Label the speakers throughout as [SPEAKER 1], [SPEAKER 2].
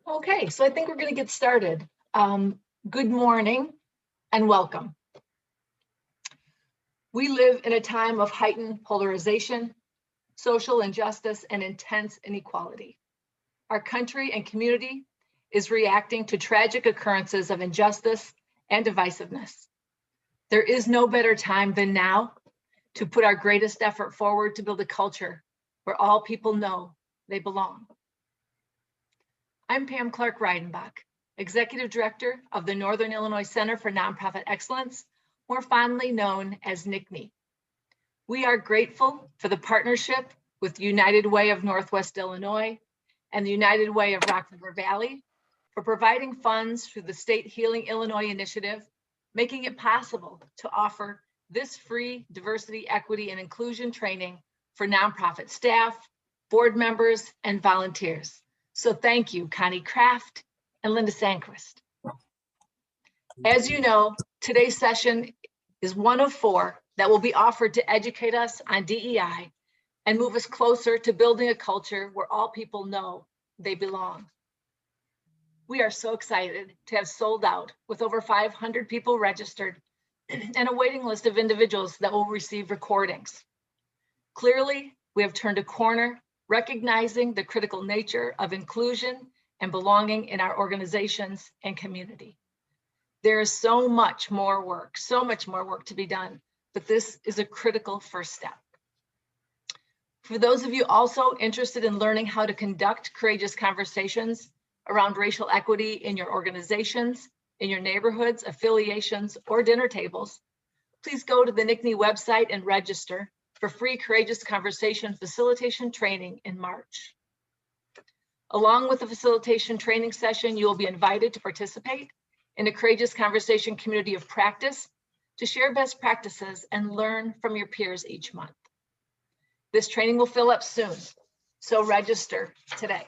[SPEAKER 1] Okay, so I think we're going to get started. Good morning and welcome. We live in a time of heightened polarization, social injustice, and intense inequality. Our country and community is reacting to tragic occurrences of injustice and divisiveness. There is no better time than now to put our greatest effort forward to build a culture where all people know they belong. I'm Pam Clark-Reidenbach, Executive Director of the Northern Illinois Center for Nonprofit Excellence, more fondly known as NICNE. We are grateful for the partnership with United Way of Northwest Illinois and the United Way of Rock River Valley for providing funds through the State Healing Illinois Initiative, making it possible to offer this free diversity, equity, and inclusion training for nonprofit staff, board members, and volunteers. So thank you, Connie Kraft and Linda Sandquist. As you know, today's session is one of 4 that will be offered to educate us on DEI and move us closer to building a culture where all people know they belong. We are so excited to have sold out with over 500 people registered and a waiting list of individuals that will receive recordings. Clearly, we have turned a corner, recognizing the critical nature of inclusion and belonging in our organizations and community. There is so much more work to be done, but this is a critical first step. For those of you also interested in learning how to conduct courageous conversations around racial equity in your organizations, in your neighborhoods, affiliations, or dinner tables, please go to the NICNE website and register for free Courageous Conversation facilitation training in March. Along with the facilitation training session, you will be invited to participate in a Courageous Conversation community of practice to share best practices and learn from your peers each month. This training will fill up soon, so register today.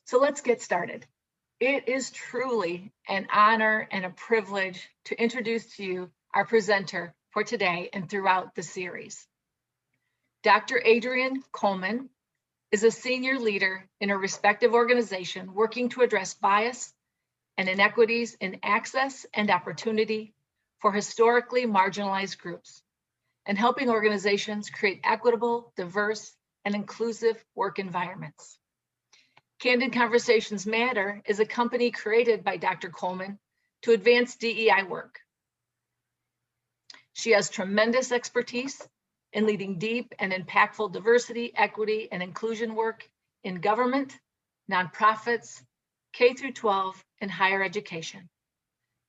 [SPEAKER 1] So let's get started. It is truly an honor and a privilege to introduce to you our presenter for today and throughout the series. Dr. Adrienne Coleman is a senior leader in a respective organization working to address bias and inequities in access and opportunity for historically marginalized groups and helping organizations create equitable, diverse, and inclusive work environments. Candid Conversations Matter is a company created by Dr. Coleman to advance DEI work. She has tremendous expertise in leading deep and impactful diversity, equity, and inclusion work in government, nonprofits, K-12, and higher education.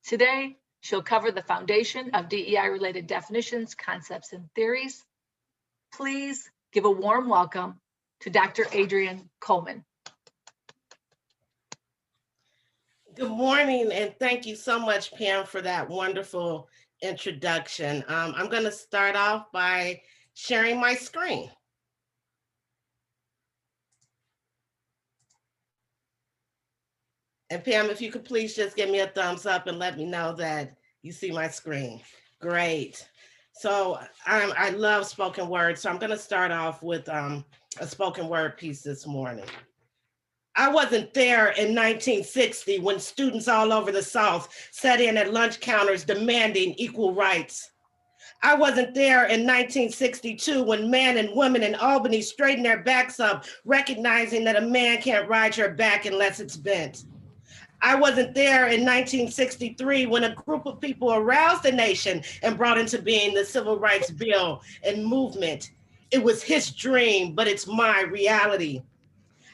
[SPEAKER 1] Today, she'll cover the foundation of DEI-related definitions, concepts, and theories. Please give a warm welcome to Dr. Adrienne Coleman.
[SPEAKER 2] Good morning, and thank you so much, Pam, for that wonderful introduction. I'm going to start off by sharing my screen. And Pam, if you could please just give me a thumbs up and let me know that you see my screen. Great. So I love spoken word, so I'm going to start off with a spoken word piece this morning. I wasn't there in 1960 when students all over the South sat in at lunch counters demanding equal rights. I wasn't there in 1962 when men and women in Albany straightened their backs up, recognizing that a man can't ride your back unless it's bent. I wasn't there in 1963 when a group of people aroused the nation and brought into being the Civil Rights Bill and movement. It was his dream, but it's my reality.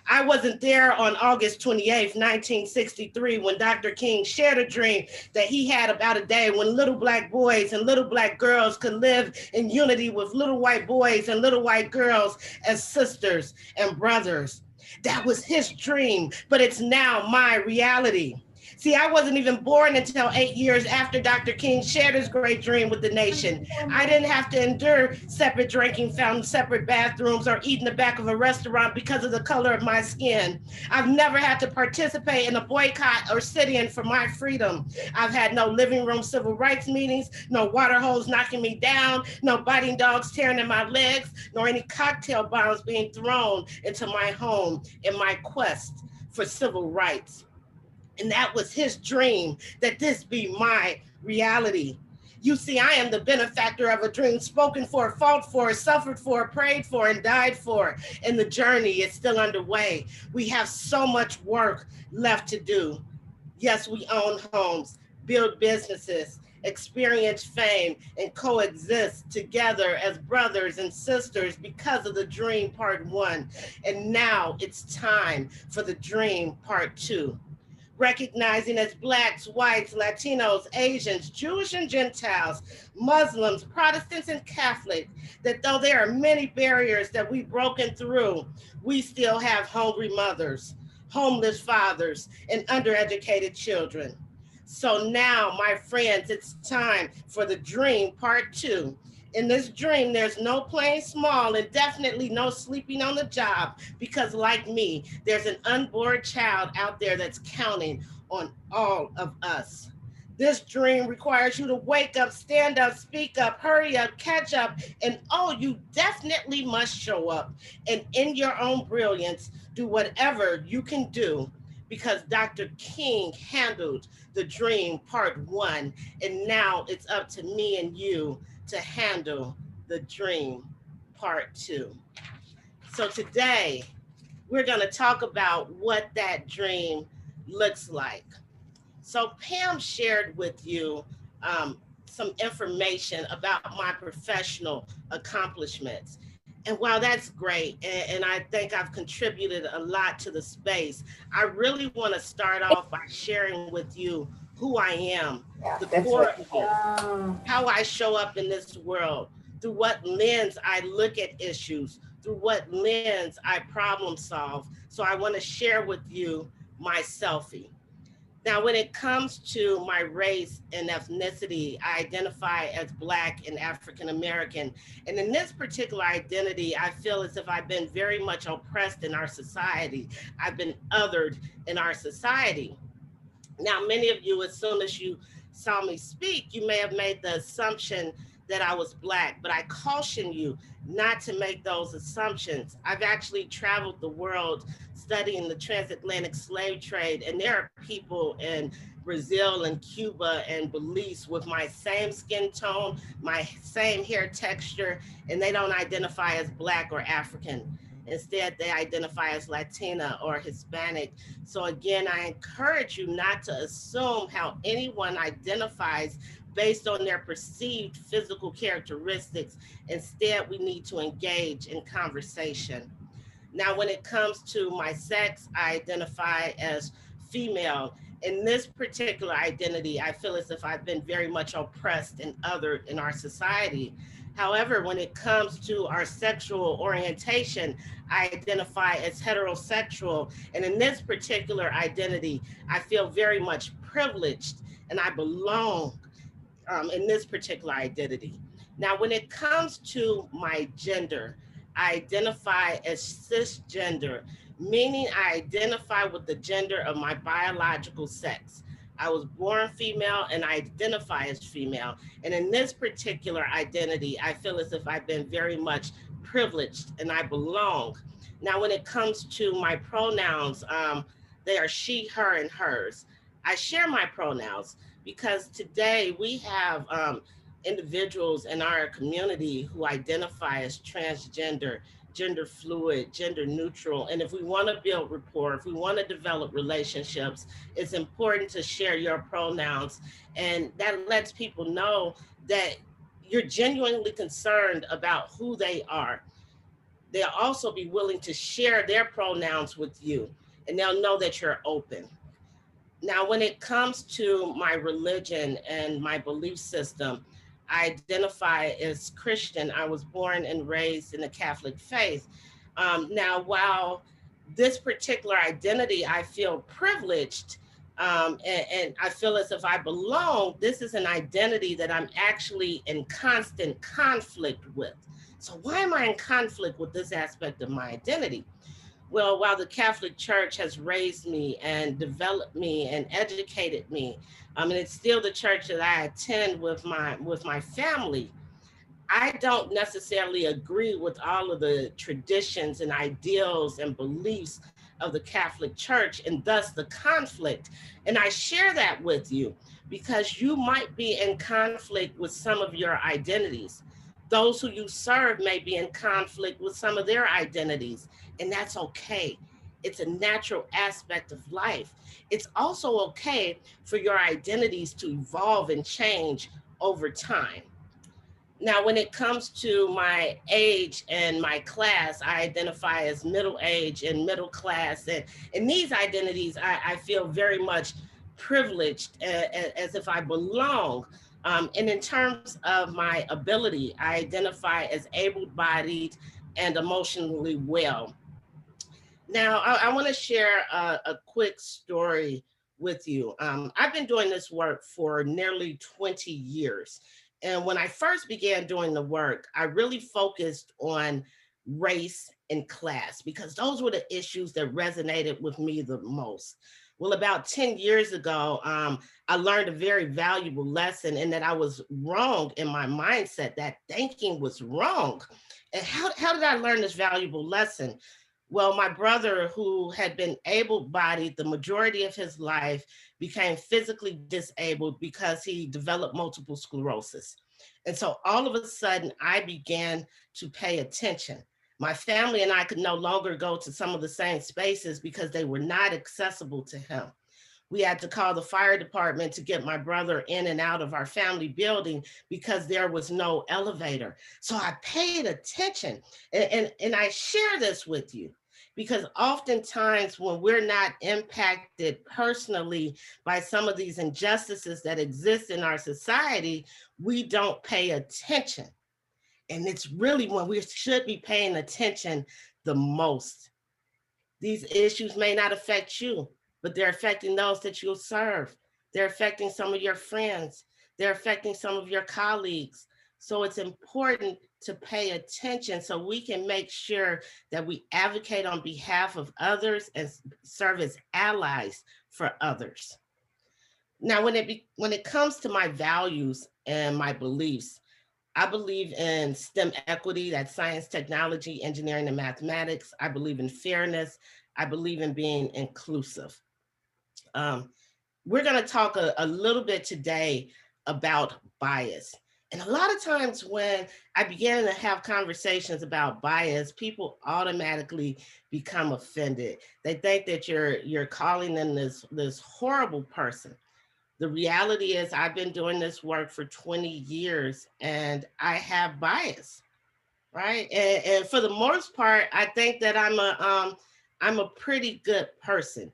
[SPEAKER 2] I wasn't there on August 28th, 1963, when Dr. King shared a dream that he had about a day when little Black boys and little Black girls could live in unity with little white boys and little white girls as sisters and brothers. That was his dream, but it's now my reality. See, I wasn't even born until 8 years after Dr. King shared his great dream with the nation. I didn't have to endure separate drinking fountains, separate bathrooms, or eat in the back of a restaurant because of the color of my skin. I've never had to participate in a boycott or sit-in for my freedom. I've had no living room civil rights meetings, no water holes knocking me down, no biting dogs tearing at my legs, nor any cocktail bombs being thrown into my home in my quest for civil rights. And that was his dream, that this be my reality. You see, I am the benefactor of a dream spoken for, fought for, suffered for, prayed for, and died for. And the journey is still underway. We have so much work left to do. Yes, we own homes, build businesses, experience fame, and coexist together as brothers and sisters because of the dream part 1. And now it's time for the dream part 2. Recognizing as Blacks, whites, Latinos, Asians, Jewish and Gentiles, Muslims, Protestants, and Catholics, that though there are many barriers that we've broken through, we still have hungry mothers, homeless fathers, and undereducated children. So now, my friends, it's time for the dream part 2. In this dream, there's no playing small and definitely no sleeping on the job, because like me, there's an unborn child out there that's counting on all of us. This dream requires you to wake up, stand up, speak up, hurry up, catch up, and oh, you definitely must show up. And in your own brilliance, do whatever you can do, because Dr. King handled the dream part 1, and now it's up to me and you to handle the dream part 2. So today, we're gonna talk about what that dream looks like. So Pam shared with you some information about my professional accomplishments. And while that's great, and I think I've contributed a lot to the space, I really want to start off by sharing with you who I am, the core of me, how I show up in this world, through what lens I look at issues, through what lens I problem solve. So I want to share with you my selfie. Now, when it comes to my race and ethnicity, I identify as Black and African American. And in this particular identity, I feel as if I've been very much oppressed in our society. I've been othered in our society. Now, many of you, as soon as you saw me speak, you may have made the assumption that I was Black, but I caution you not to make those assumptions. I've actually traveled the world studying the transatlantic slave trade, and there are people in Brazil and Cuba and Belize with my same skin tone, my same hair texture, and they don't identify as Black or African. Instead, they identify as Latina or Hispanic. So again, I encourage you not to assume how anyone identifies based on their perceived physical characteristics. Instead, we need to engage in conversation. Now, when it comes to my sex, I identify as female. In this particular identity, I feel as if I've been very much oppressed and othered in our society. However, when it comes to our sexual orientation, I identify as heterosexual. And in this particular identity, I feel very much privileged and I belong in this particular identity. Now, when it comes to my gender, I identify as cisgender, meaning I identify with the gender of my biological sex. I was born female and I identify as female. And in this particular identity, I feel as if I've been very much privileged and I belong. Now, when it comes to my pronouns, they are she, her, and hers. I share my pronouns because today we have individuals in our community who identify as transgender, gender fluid, gender neutral. And if we want to build rapport, if we want to develop relationships, it's important to share your pronouns. And that lets people know that you're genuinely concerned about who they are. They'll also be willing to share their pronouns with you, and they'll know that you're open. Now, when it comes to my religion and my belief system, I identify as Christian. I was born and raised in the Catholic faith. Now, while this particular identity, I feel privileged, And I feel as if I belong, this is an identity that I'm actually in constant conflict with. So why am I in conflict with this aspect of my identity? Well, while the Catholic Church has raised me and developed me and educated me, and it's still the church that I attend with my family, I don't necessarily agree with all of the traditions and ideals and beliefs of the Catholic Church, and thus the conflict. And I share that with you because you might be in conflict with some of your identities. Those who you serve may be in conflict with some of their identities, and that's okay. It's a natural aspect of life. It's also okay for your identities to evolve and change over time. Now, when it comes to my age and my class, I identify as middle age and middle class. And these identities, I feel very much privileged, as if I belong. And in terms of my ability, I identify as able-bodied and emotionally well. Now, I want to share a quick story with you. I've been doing this work for nearly 20 years. And when I first began doing the work, I really focused on race and class because those were the issues that resonated with me the most. Well, about 10 years ago, I learned a very valuable lesson in that I was wrong in my mindset, that thinking was wrong. And how did I learn this valuable lesson? Well, my brother, who had been able-bodied the majority of his life, became physically disabled because he developed multiple sclerosis. And so all of a sudden, I began to pay attention. My family and I could no longer go to some of the same spaces because they were not accessible to him. We had to call the fire department to get my brother in and out of our family building because there was no elevator. So I paid attention, and I share this with you because oftentimes when we're not impacted personally by some of these injustices that exist in our society, we don't pay attention. And it's really when we should be paying attention the most. These issues may not affect you, but they're affecting those that you'll serve. They're affecting some of your friends. They're affecting some of your colleagues. So it's important to pay attention so we can make sure that we advocate on behalf of others and serve as allies for others. Now, when it comes to my values and my beliefs, I believe in STEM equity, that's science, technology, engineering, and mathematics. I believe in fairness. I believe in being inclusive. Um, we're going to talk a little bit today about bias. And a lot of times when I begin to have conversations about bias, people automatically become offended. They think that you're calling them this horrible person. The reality is I've been doing this work for 20 years and I have bias, right? And for the most part, I think that I'm a pretty good person.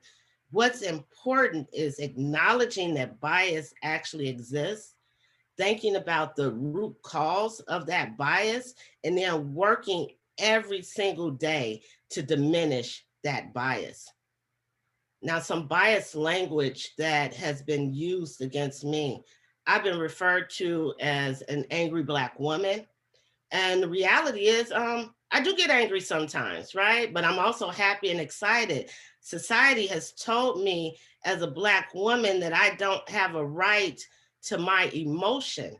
[SPEAKER 2] What's important is acknowledging that bias actually exists, thinking about the root cause of that bias, and then working every single day to diminish that bias. Now, some biased language that has been used against me. I've been referred to as an angry Black woman. And the reality is, I do get angry sometimes, right? But I'm also happy and excited. Society has told me as a Black woman that I don't have a right to my emotion.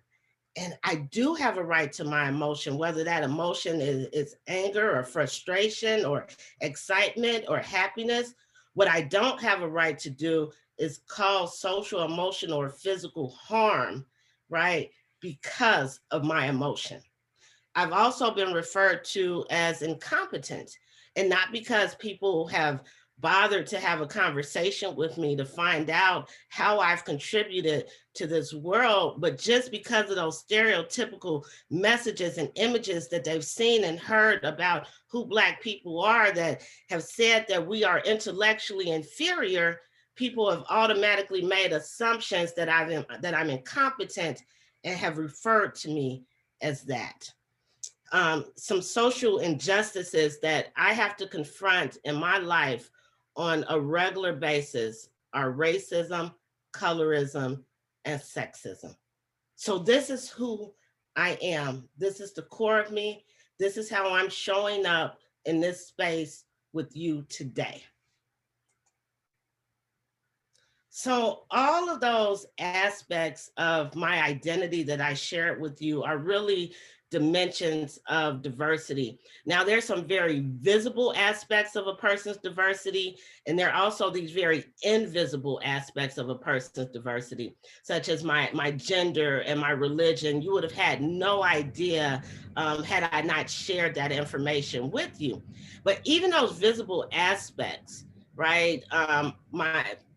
[SPEAKER 2] And I do have a right to my emotion, whether that emotion is anger or frustration or excitement or happiness. What I don't have a right to do is cause social, emotional, or physical harm, right? Because of my emotion. I've also been referred to as incompetent, and not because people have bothered to have a conversation with me to find out how I've contributed to this world, but just because of those stereotypical messages and images that they've seen and heard about who Black people are that have said that we are intellectually inferior, people have automatically made assumptions that I'm incompetent and have referred to me as that. Some social injustices that I have to confront in my life on a regular basis are racism, colorism, and sexism. So this is who I am. This is the core of me. This is how I'm showing up in this space with you today. So all of those aspects of my identity that I shared with you are really dimensions of diversity. Now, there's some very visible aspects of a person's diversity, and there are also these very invisible aspects of a person's diversity, such as my gender and my religion. You would have had no idea had I not shared that information with you. But even those visible aspects, right?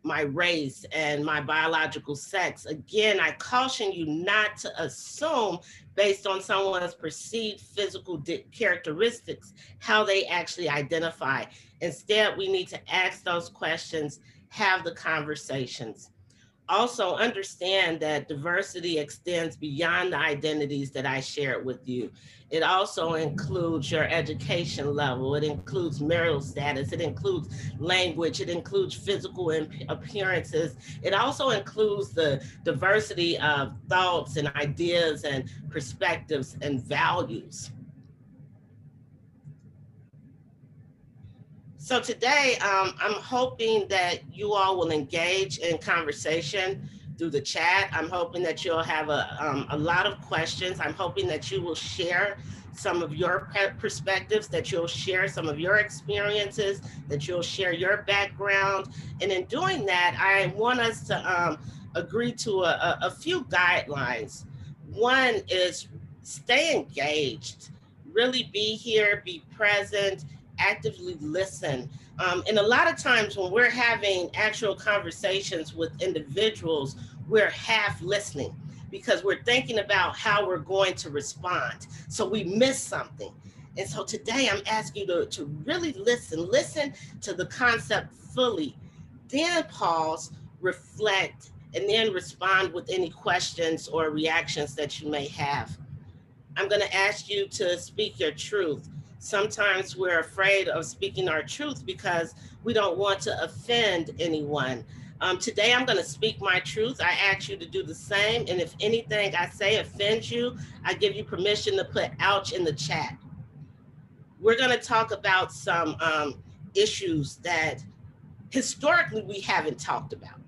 [SPEAKER 2] My race and my biological sex. Again, I caution you not to assume based on someone's perceived physical characteristics, how they actually identify. Instead, we need to ask those questions, have the conversations. Also understand that diversity extends beyond the identities that I shared with you. It also includes your education level. It includes marital status. It includes language. It includes physical appearances. It also includes the diversity of thoughts and ideas and perspectives and values. So today, I'm hoping that you all will engage in conversation through the chat. I'm hoping that you'll have a lot of questions. I'm hoping that you will share some of your perspectives, that you'll share some of your experiences, that you'll share your background. And in doing that, I want us to agree to a few guidelines. One is stay engaged, really be here, be present, actively listen. And a lot of times when we're having actual conversations with individuals, we're half listening because we're thinking about how we're going to respond. So we miss something. And so today I'm asking you to really listen to the concept fully, then pause, reflect, and then respond with any questions or reactions that you may have. I'm going to ask you to speak your truth. Sometimes we're afraid of speaking our truth because we don't want to offend anyone. Today, I'm going to speak my truth. I ask you to do the same. And if anything I say offends you, I give you permission to put ouch in the chat. We're going to talk about some issues that historically we haven't talked about.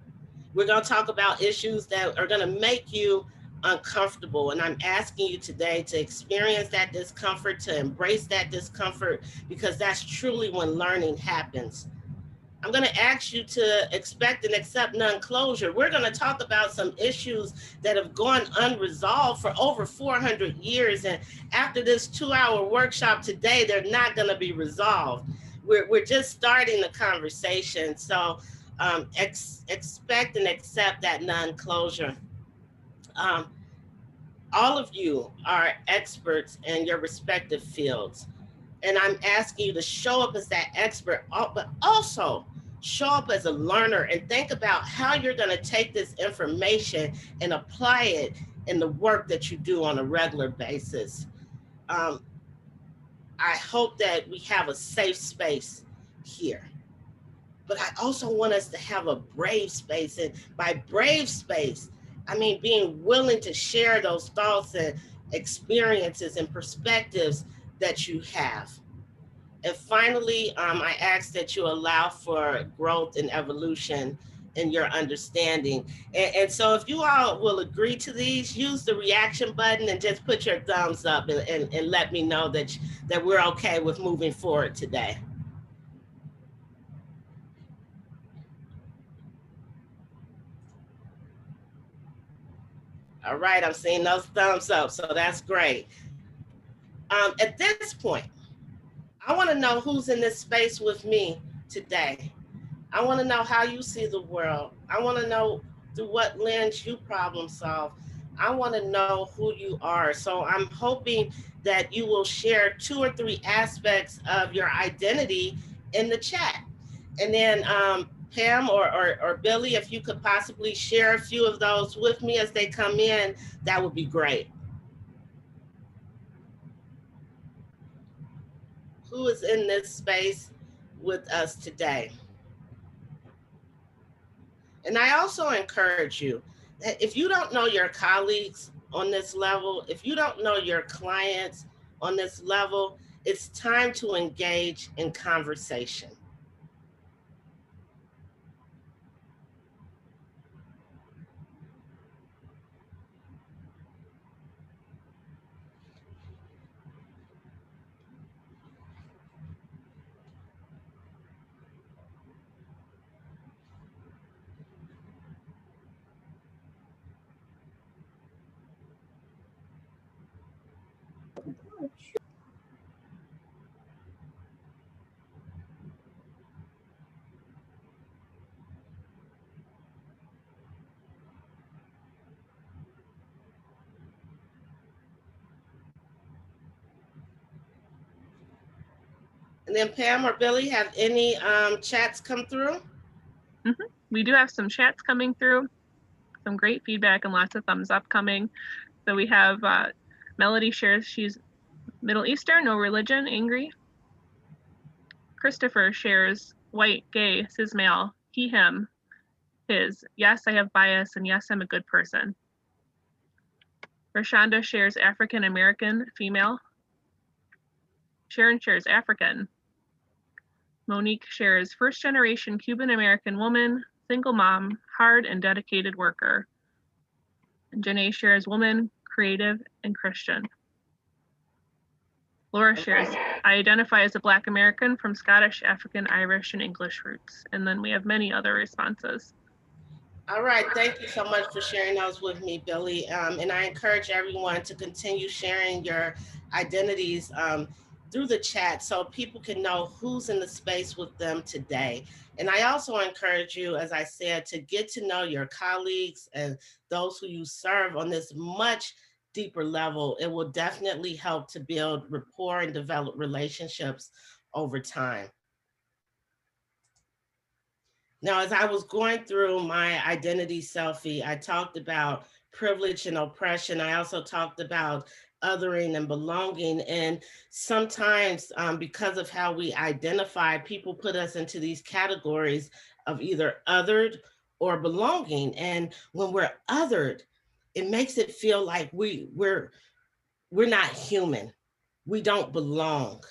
[SPEAKER 2] We're going to talk about issues that are going to make you uncomfortable. And I'm asking you today to experience that discomfort, to embrace that discomfort, because that's truly when learning happens. I'm going to ask you to expect and accept non-closure. We're going to talk about some issues that have gone unresolved for over 400 years. And after this 2-hour workshop today, they're not going to be resolved. We're just starting the conversation. So expect and accept that non-closure. All of you are experts in your respective fields. And I'm asking you to show up as that expert, but also show up as a learner and think about how you're going to take this information and apply it in the work that you do on a regular basis. I hope that we have a safe space here. But I also want us to have a brave space. And by brave space, I mean being willing to share those thoughts and experiences and perspectives that you have. And finally, I ask that you allow for growth and evolution in your understanding. And so if you all will agree to these, use the reaction button and just put your thumbs up and let me know that we're okay with moving forward today. All right, I'm seeing those thumbs up, so that's great. At this point, I want to know who's in this space with me today. I want to know how you see the world. I want to know through what lens you problem solve. I want to know who you are. So I'm hoping that you will share 2 or 3 aspects of your identity in the chat. And then Pam or Billy, if you could possibly share a few of those with me as they come in, that would be great. Who is in this space with us today? And I also encourage you that if you don't know your colleagues on this level, if you don't know your clients on this level, it's time to engage in conversation. And then Pam or Billy, have any chats come through?
[SPEAKER 3] We do have some chats coming through, some great feedback and lots of thumbs up coming. So we have Melody shares she's Middle Eastern, no religion, angry. Christopher shares white, gay, cis male, he, him, his. Yes, I have bias, and yes, I'm a good person. Rashonda shares African American, female. Sharon shares African. Monique shares first generation Cuban American woman, single mom, hard and dedicated worker. And Janae shares woman, creative, and Christian. Laura shares, I identify as a Black American from Scottish, African, Irish, and English roots. And then we have many other responses.
[SPEAKER 2] All right, thank you so much for sharing those with me, Billy. And I encourage everyone to continue sharing your identities through the chat so people can know who's in the space with them today. And I also encourage you, as I said, to get to know your colleagues and those who you serve on this much deeper level. It will definitely help to build rapport and develop relationships over time. Now, as I was going through my identity selfie, I talked about privilege and oppression. I also talked about othering and belonging. And sometimes because of how we identify, people put us into these categories of either othered or belonging. And when we're othered, it makes it feel like we're not human. We don't belong,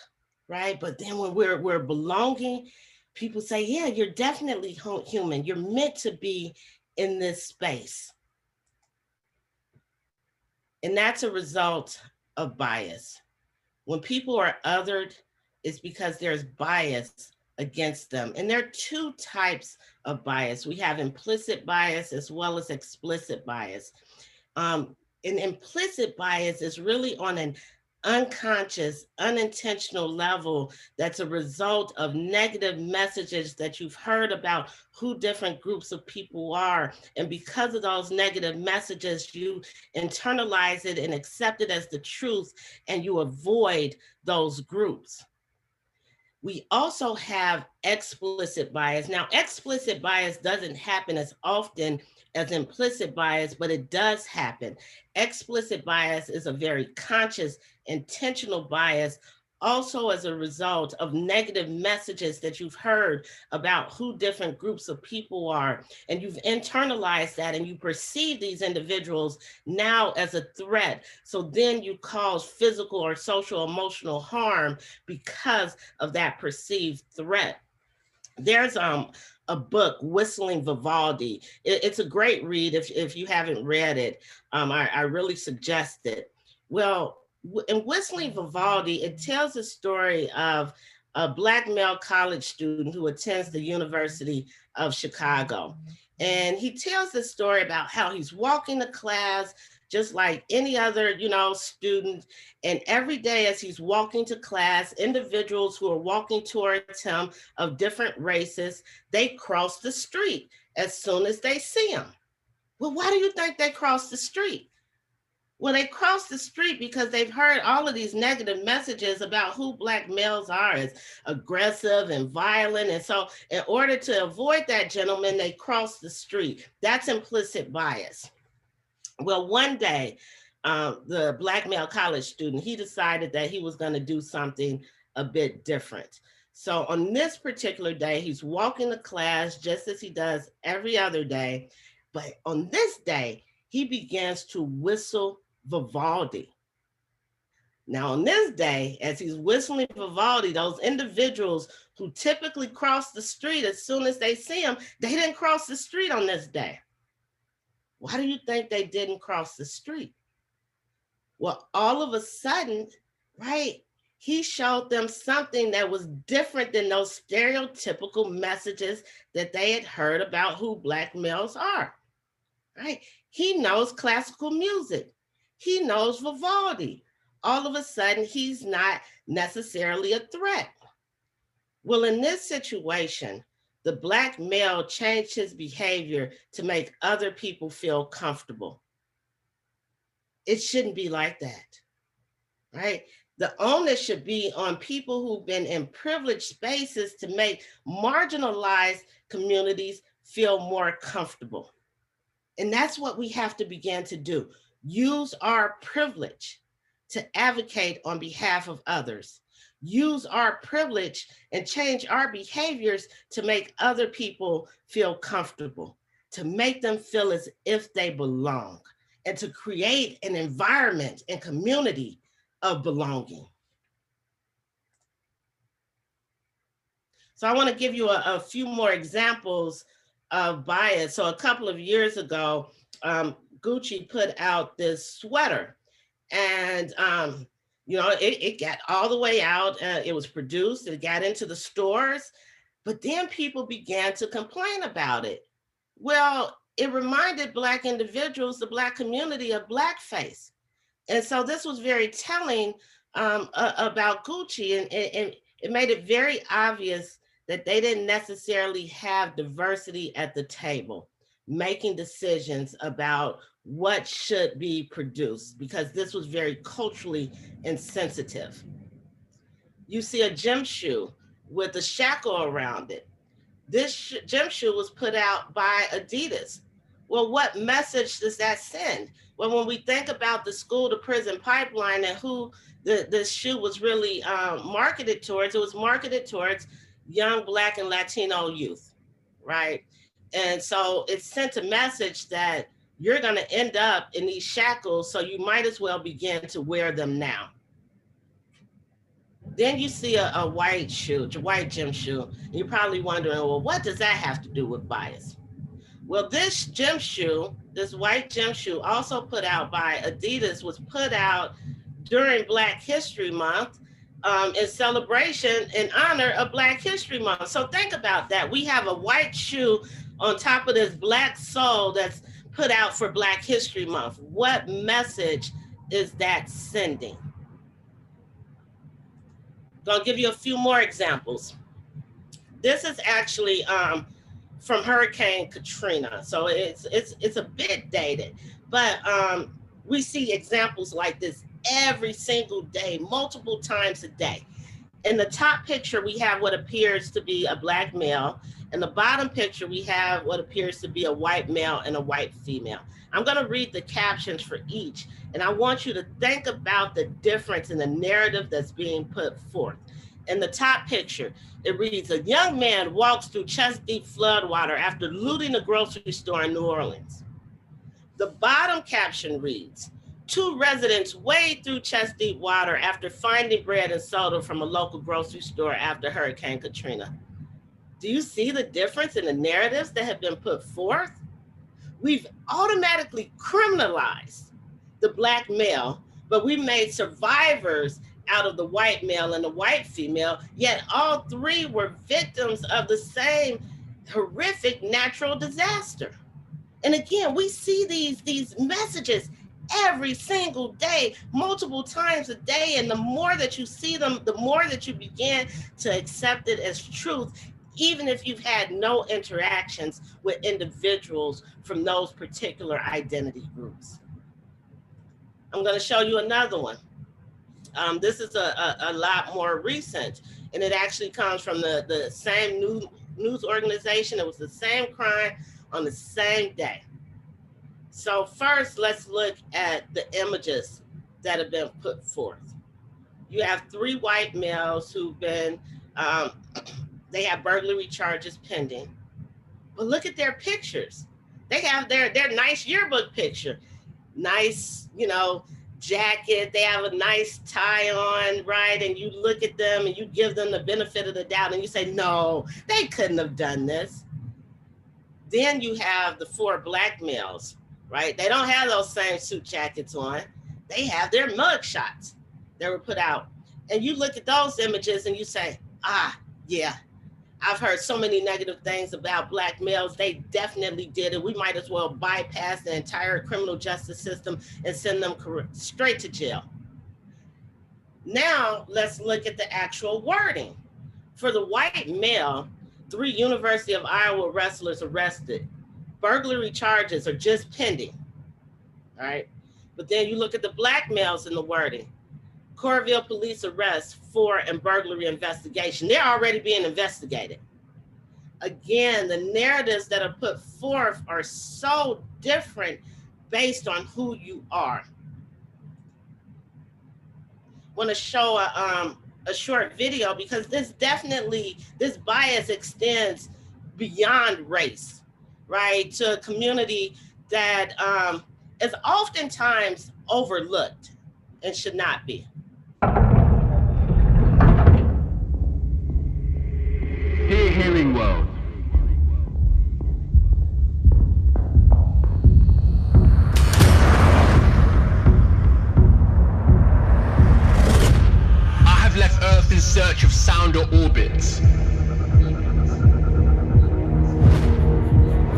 [SPEAKER 2] right? But then when we're belonging, people say, yeah, you're definitely human. You're meant to be in this space. And that's a result of bias. When people are othered, it's because there's bias against them. And there are two types of bias. We have implicit bias as well as explicit bias. An implicit bias is really on an unconscious, unintentional level that's a result of negative messages that you've heard about who different groups of people are. And because of those negative messages, you internalize it and accept it as the truth, and you avoid those groups. We also have explicit bias. Now, explicit bias doesn't happen as often as implicit bias, but it does happen. Explicit bias is a very conscious, intentional bias, also as a result of negative messages that you've heard about who different groups of people are. And you've internalized that and you perceive these individuals now as a threat. So then you cause physical or social emotional harm because of that perceived threat. There's a book, Whistling Vivaldi. It's a great read if you haven't read it. I really suggest it. Well, in Whistling Vivaldi, it tells the story of a Black male college student who attends the University of Chicago. And he tells the story about how he's walking to class just like any other, student. And every day as he's walking to class, individuals who are walking towards him of different races, they cross the street as soon as they see him. Well, why do you think they cross the street? Well, they cross the street because they've heard all of these negative messages about who Black males are as aggressive and violent. And so in order to avoid that gentleman, they cross the street. That's implicit bias. Well, one day, the Black male college student, he decided that he was going to do something a bit different. So on this particular day, he's walking to class just as he does every other day. But on this day, he begins to whistle Vivaldi. Now, on this day, as he's whistling Vivaldi, those individuals who typically cross the street as soon as they see him, they didn't cross the street on this day. Why do you think they didn't cross the street? Well, all of a sudden, right, he showed them something that was different than those stereotypical messages that they had heard about who Black males are, right? He knows classical music. He knows Vivaldi. All of a sudden, he's not necessarily a threat. Well, in this situation, the Black male changed his behavior to make other people feel comfortable. It shouldn't be like that, right? The onus should be on people who've been in privileged spaces to make marginalized communities feel more comfortable. And that's what we have to begin to do. Use our privilege to advocate on behalf of others. Use our privilege and change our behaviors to make other people feel comfortable, to make them feel as if they belong, and to create an environment and community of belonging. So I want to give you a few more examples of bias. So a couple of years ago, Gucci put out this sweater, and you know, it got all the way out. It was produced, it got into the stores, but then people began to complain about it. Well, it reminded Black individuals, the Black community, of blackface. And so this was very telling about Gucci, and it made it very obvious that they didn't necessarily have diversity at the table, making decisions about what should be produced, because this was very culturally insensitive. You see a gym shoe with a shackle around it. This gym shoe was put out by Adidas. Well, what message does that send? Well, when we think about the school to prison pipeline and who this shoe was really marketed towards, it was marketed towards young Black and Latino youth, right? And so it sent a message that you're going to end up in these shackles, so you might as well begin to wear them now. Then you see a white shoe, a white gym shoe, and you're probably wondering, well, what does that have to do with bias? Well, this gym shoe, this white gym shoe, also put out by Adidas, was put out during Black History Month in celebration in honor of Black History Month. So think about that. We have a white shoe on top of this Black sole that's put out for Black History Month. What message is that sending? Gonna give you a few more examples. This is actually from Hurricane Katrina, so it's a bit dated, but we see examples like this every single day, multiple times a day. In the top picture, we have what appears to be a Black male. In the bottom picture, we have what appears to be a white male and a white female. I'm going to read the captions for each, and I want you to think about the difference in the narrative that's being put forth. In the top picture, it reads, a young man walks through chest-deep floodwater after looting a grocery store in New Orleans. The bottom caption reads, 2 residents wade through chest-deep water after finding bread and soda from a local grocery store after Hurricane Katrina. Do you see the difference in the narratives that have been put forth? We've automatically criminalized the Black male, but we made survivors out of the white male and the white female, yet all 3 were victims of the same horrific natural disaster. And again, we see these messages every single day, multiple times a day. And the more that you see them, the more that you begin to accept it as truth, even if you've had no interactions with individuals from those particular identity groups. I'm going to show you another one. This is a lot more recent, and it actually comes from the same news organization. It was the same crime on the same day. So first, let's look at the images that have been put forth. You have 3 white males who've been They have burglary charges pending. But look at their pictures. They have their nice yearbook picture. Nice, jacket. They have a nice tie on, right? And you look at them and you give them the benefit of the doubt and you say, no, they couldn't have done this. Then you have the 4 black males, right? They don't have those same suit jackets on. They have their mug shots that were put out. And you look at those images and you say, yeah, I've heard so many negative things about black males. They definitely did it. We might as well bypass the entire criminal justice system and send them straight to jail. Now, let's look at the actual wording. For the white male, 3 University of Iowa wrestlers arrested. Burglary charges are just pending, all right? But then you look at the black males in the wording. Coralville police arrest 4 and burglary investigation. They're already being investigated. Again, the narratives that are put forth are so different based on who you are. Want to show a short video because this bias extends beyond race, right? To a community that is oftentimes overlooked and should not be.
[SPEAKER 4] Hearing world. I have left Earth in search of sounder orbits.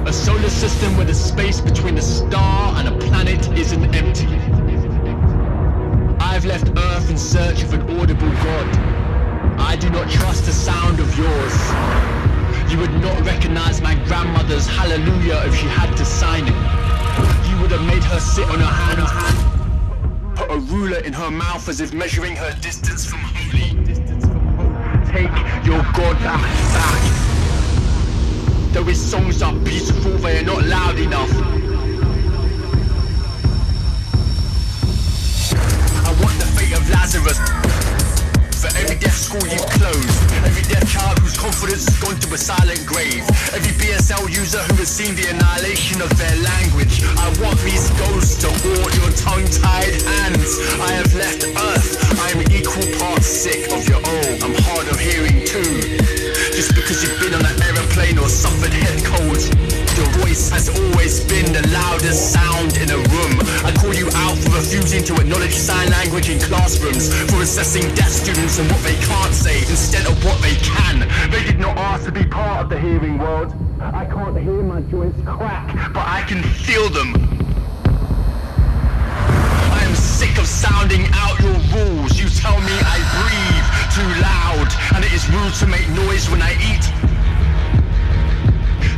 [SPEAKER 4] A solar system where the space between a star and a planet isn't empty. I have left Earth in search of an audible God. I do not trust the sound of yours. You would not recognize my grandmother's hallelujah if she had to sign it. You would have made her sit on her hand, put a ruler in her mouth as if measuring her distance from holy. Take your God back. Though his songs are beautiful, they are not loud enough. I want the fate of Lazarus. For every deaf school you've closed, every deaf child whose confidence has gone to a silent grave, every BSL user who has seen the annihilation of their language, I want these ghosts to hoard your tongue-tied hands. I have left Earth. I am equal parts sick of your I'm hard of hearing too. Just because you've been on an aeroplane or suffered head colds, your voice has always been the loudest sound in a room. I call you out for refusing to acknowledge sign language in classrooms, for assessing deaf students and what they can't say instead of what they can. They did not ask to be part of the hearing world. I can't hear my joints crack, but I can feel them. I am sick of sounding out your rules. You tell me I breathe too loud, and it is rude to make noise when I eat.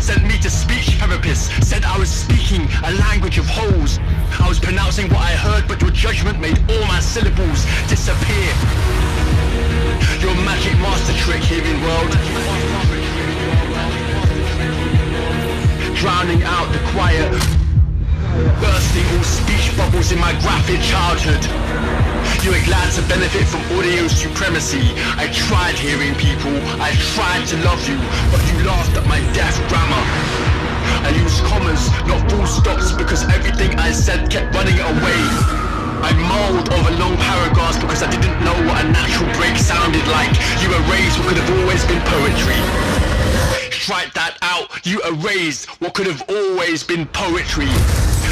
[SPEAKER 4] Sent me to speech therapists, said I was speaking a language of holes. I was pronouncing what I heard, but your judgment made all my syllables disappear. Your magic master trick, hearing world. Drowning out the quiet, bursting all speech bubbles in my graphic childhood. You were glad to benefit from audio supremacy. I tried hearing people, I tried to love you, but you laughed at my deaf grammar. I used commas, not full stops, because everything I said kept running away. I mulled over long paragraphs because I didn't know what a natural break sounded like. You erased what could have always been poetry. Strike that out, you erased what could have always been poetry.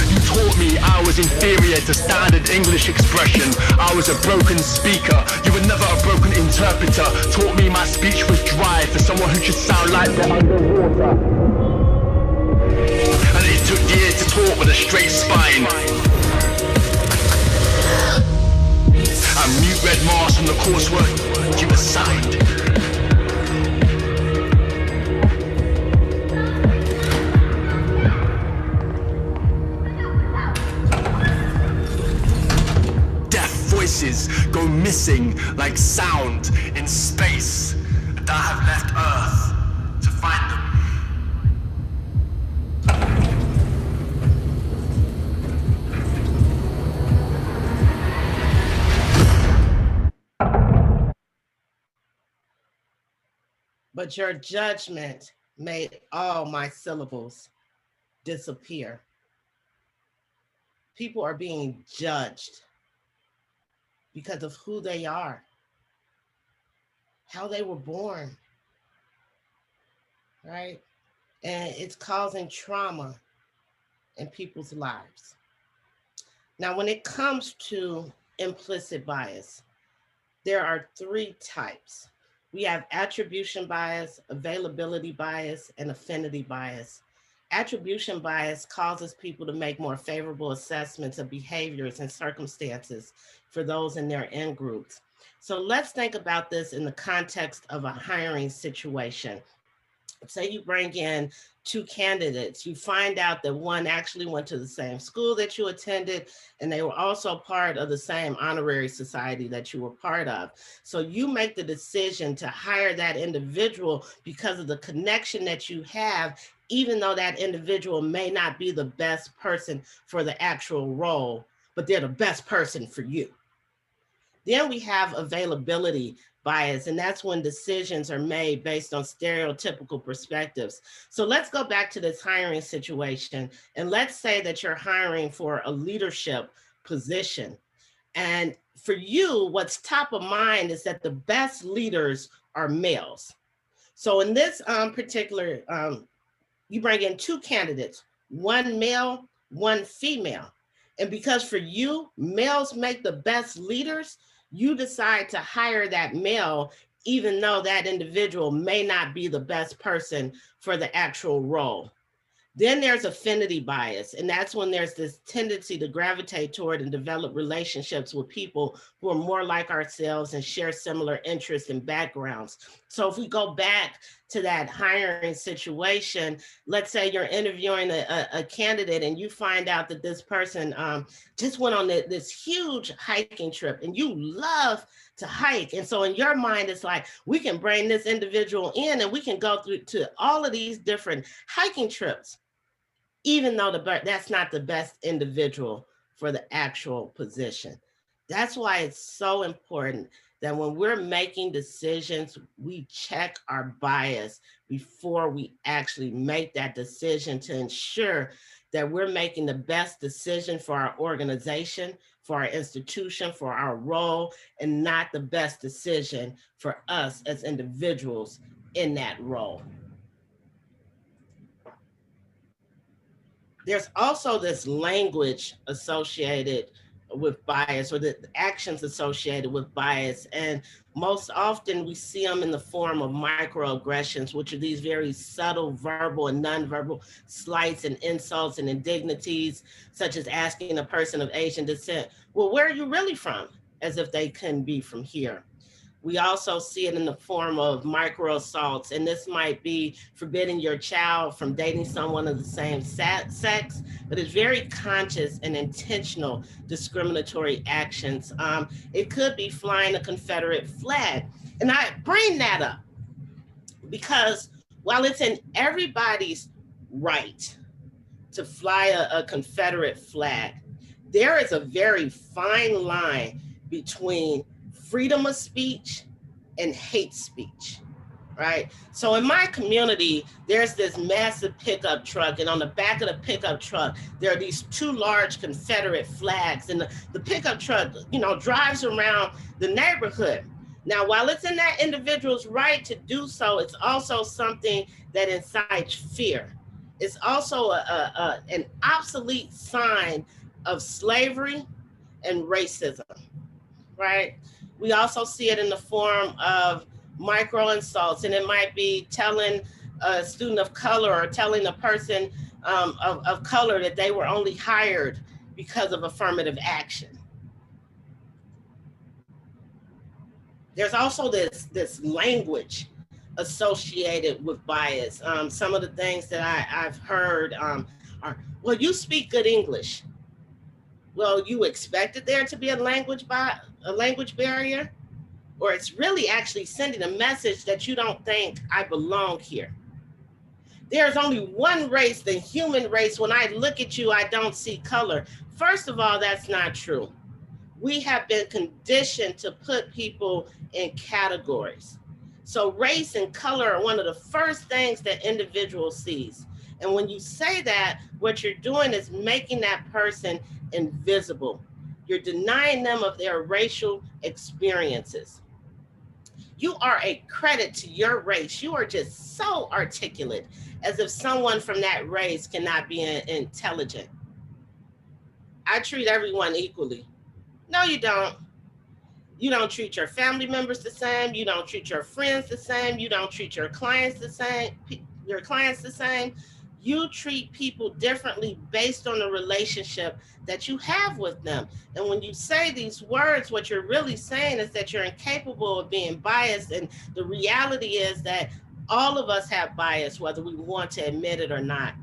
[SPEAKER 4] You taught me I was inferior to standard English expression. I was a broken speaker, you were never a broken interpreter. Taught me my speech was dry for someone who just sound like they're underwater. And it took years to talk with a straight spine. I mute red marks from the coursework you assigned. Voices go missing like sound in space, and I have left Earth to find them.
[SPEAKER 2] but your judgment made all my syllables disappear. People are being judged because of who they are, how they were born, right? And it's causing trauma in people's lives. Now, when it comes to implicit bias, there are 3 types. We have attribution bias, availability bias, and affinity bias. Attribution bias causes people to make more favorable assessments of behaviors and circumstances for those in their in-groups. So let's think about this in the context of a hiring situation. Say you bring in 2 candidates, you find out that one actually went to the same school that you attended, and they were also part of the same honorary society that you were part of. So you make the decision to hire that individual because of the connection that you have, even though that individual may not be the best person for the actual role, but they're the best person for you. Then we have availability bias, and that's when decisions are made based on stereotypical perspectives. So let's go back to this hiring situation, and let's say that you're hiring for a leadership position. And for you, what's top of mind is that the best leaders are males. So in this particular, you bring in 2 candidates, 1 male, 1 female. And because for you, males make the best leaders, you decide to hire that male, even though that individual may not be the best person for the actual role. Then there's affinity bias, and that's when there's this tendency to gravitate toward and develop relationships with people who are more like ourselves and share similar interests and backgrounds. So if we go back to that hiring situation, let's say you're interviewing a candidate and you find out that this person just went on this huge hiking trip, and you love to hike. And so in your mind, it's like, we can bring this individual in and we can go through to all of these different hiking trips, even though that's not the best individual for the actual position. That's why it's so important that when we're making decisions, we check our bias before we actually make that decision to ensure that we're making the best decision for our organization, for our institution, for our role, and not the best decision for us as individuals in that role. There's also this language associated with bias, or the actions associated with bias. And most often we see them in the form of microaggressions, which are these very subtle verbal and nonverbal slights and insults and indignities, such as asking a person of Asian descent, well, where are you really from? As if they couldn't be from here. We also see it in the form of micro assaults, and this might be forbidding your child from dating someone of the same sex, but it's very conscious and intentional discriminatory actions. It could be flying a Confederate flag. And I bring that up because while it's in everybody's right to fly a Confederate flag, there is a very fine line between freedom of speech and hate speech, right? So in my community, there's this massive pickup truck, and on the back of the pickup truck, there are these 2 large Confederate flags, and the pickup truck, drives around the neighborhood. Now, while it's in that individual's right to do so, it's also something that incites fear. It's also an obsolete sign of slavery and racism, right? We also see it in the form of micro insults, and it might be telling a student of color or telling a person of color that they were only hired because of affirmative action. There's also this language associated with bias. Some of the things that I've heard are, well, you speak good English. Well, you expected there to be a language barrier, or it's really actually sending a message that you don't think I belong here. There's only one race, the human race. When I look at you, I don't see color. First of all, that's not true. We have been conditioned to put people in categories. So race and color are one of the first things that individual sees. And when you say that, what you're doing is making that person invisible. You're denying them of their racial experiences. You are a credit to your race. You are just so articulate, as if someone from that race cannot be intelligent. I treat everyone equally. No, you don't. You don't treat your family members the same. You don't treat your friends the same. You don't treat your clients the same. You treat people differently based on the relationship that you have with them. And when you say these words, what you're really saying is that you're incapable of being biased. And the reality is that all of us have bias, whether we want to admit it or not.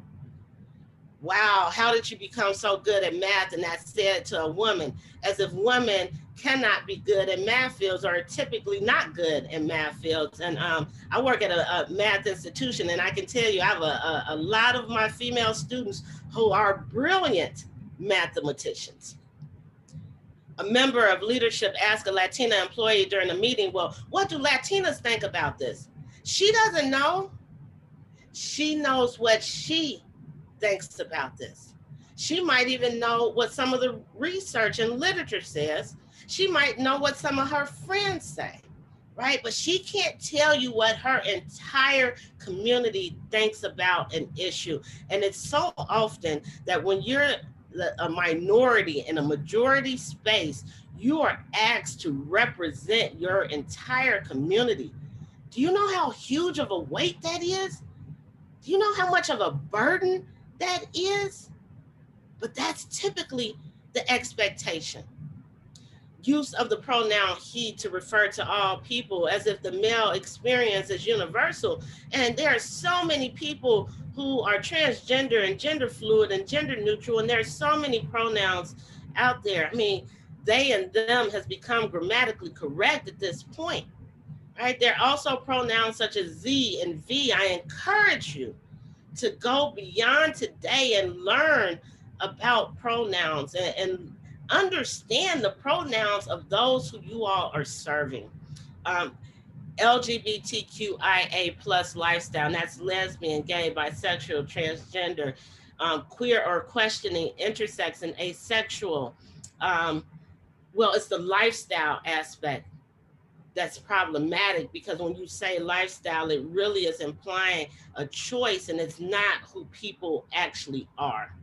[SPEAKER 2] Wow, how did you become so good at math? And that's said to a woman, as if women cannot be good at math fields, or are typically not good in math fields. And I work at a math institution, and I can tell you I have a lot of my female students who are brilliant mathematicians. A member of leadership asked a Latina employee during a meeting, well, what do Latinas think about this? She doesn't know. She knows what she thinks about this. She might even know what some of the research and literature says. She might know what some of her friends say, right? But she can't tell you what her entire community thinks about an issue. And it's so often that when you're a minority in a majority space, you are asked to represent your entire community. Do you know how huge of a weight that is? Do you know how much of a burden that is? But that's typically the expectation. Use of the pronoun he to refer to all people, as if the male experience is universal. And there are so many people who are transgender and gender fluid and gender neutral, and there are so many pronouns out there. I mean, they and them has become grammatically correct at this point, right? There are also pronouns such as Z and V. I encourage you to go beyond today and learn about pronouns and understand the pronouns of those who you all are serving. LGBTQIA plus lifestyle, and that's lesbian, gay, bisexual, transgender, queer or questioning, intersex, and asexual. Well, it's the lifestyle aspect that's problematic, because when you say lifestyle, it really is implying a choice, and it's not who people actually are.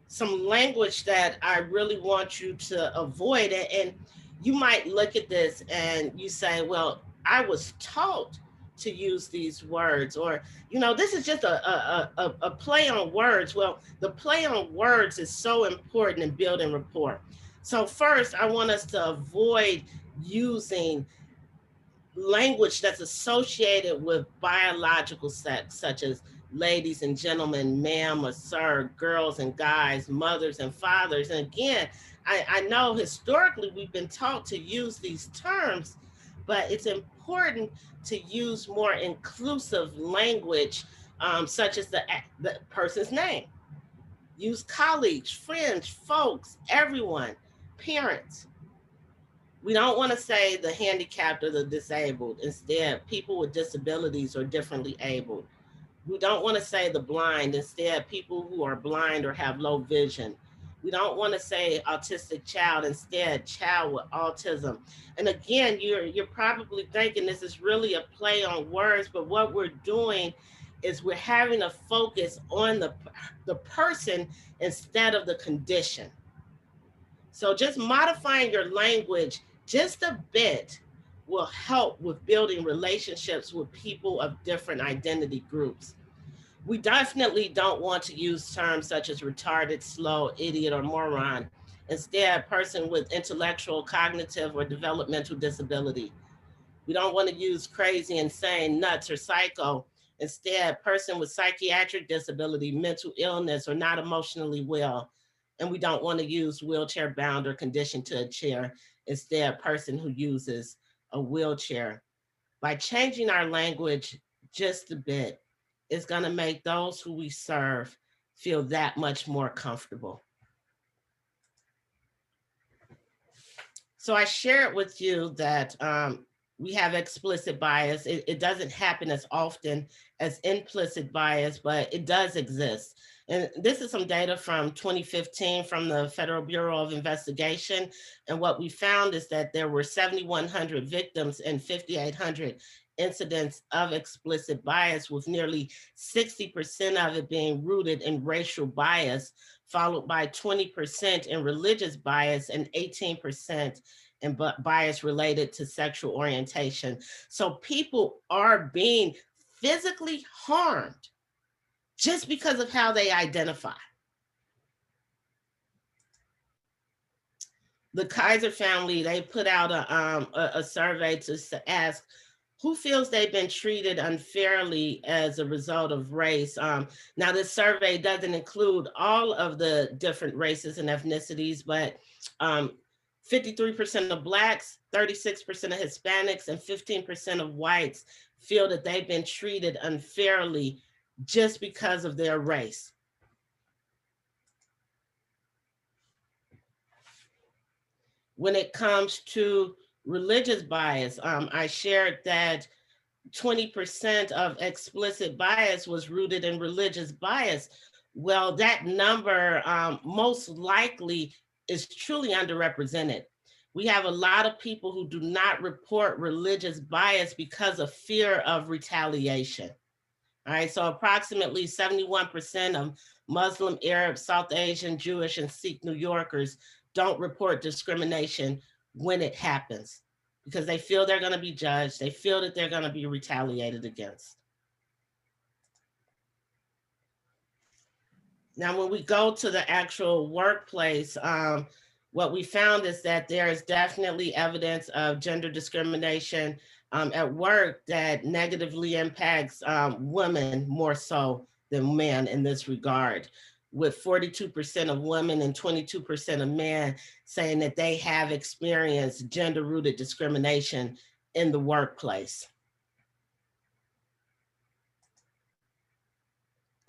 [SPEAKER 2] Some language that I really want you to avoid, and you might look at this and you say, well, I was taught to use these words, or, you know, this is just a play on words. Well, the play on words is so important in building rapport. So first, I want us to avoid using language that's associated with biological sex, such as ladies and gentlemen, ma'am or sir, girls and guys, mothers and fathers. And again, I know historically we've been taught to use these terms, but it's important to use more inclusive language, such as the person's name. Use colleagues, friends, folks, everyone, parents. We don't want to say the handicapped or the disabled. Instead, people with disabilities or differently abled. We don't want to say the blind. Instead, people who are blind or have low vision. We don't want to say autistic child. Instead, child with autism. And again, you're probably thinking this is really a play on words, but what we're doing is we're having a focus on the person instead of the condition. So just modifying your language just a bit will help with building relationships with people of different identity groups. We definitely don't want to use terms such as retarded, slow, idiot, or moron. Instead, person with intellectual, cognitive, or developmental disability. We don't want to use crazy, insane, nuts, or psycho. Instead, person with psychiatric disability, mental illness, or not emotionally well. And we don't want to use wheelchair bound or conditioned to a chair. Instead, person who uses a wheelchair. By changing our language just a bit, it's going to make those who we serve feel that much more comfortable. So I shared with you that we have explicit bias. It doesn't happen as often as implicit bias, but it does exist. And this is some data from 2015 from the Federal Bureau of Investigation. And what we found is that there were 7,100 victims and 5,800 incidents of explicit bias, with nearly 60% of it being rooted in racial bias, followed by 20% in religious bias and 18% in bias related to sexual orientation. So people are being physically harmed just because of how they identify. The Kaiser family, they put out a survey to ask who feels they've been treated unfairly as a result of race. Now, this survey doesn't include all of the different races and ethnicities, but 53% of Blacks, 36% of Hispanics, and 15% of whites feel that they've been treated unfairly just because of their race. When it comes to religious bias, I shared that 20% of explicit bias was rooted in religious bias. Well, that number most likely is truly underrepresented. We have a lot of people who do not report religious bias because of fear of retaliation. All right, so approximately 71% of Muslim, Arab, South Asian, Jewish, and Sikh New Yorkers don't report discrimination when it happens because they feel they're going to be judged. They feel that they're going to be retaliated against. Now, when we go to the actual workplace, what we found is that there is definitely evidence of gender discrimination at work that negatively impacts women more so than men in this regard, with 42% of women and 22% of men saying that they have experienced gender-rooted discrimination in the workplace.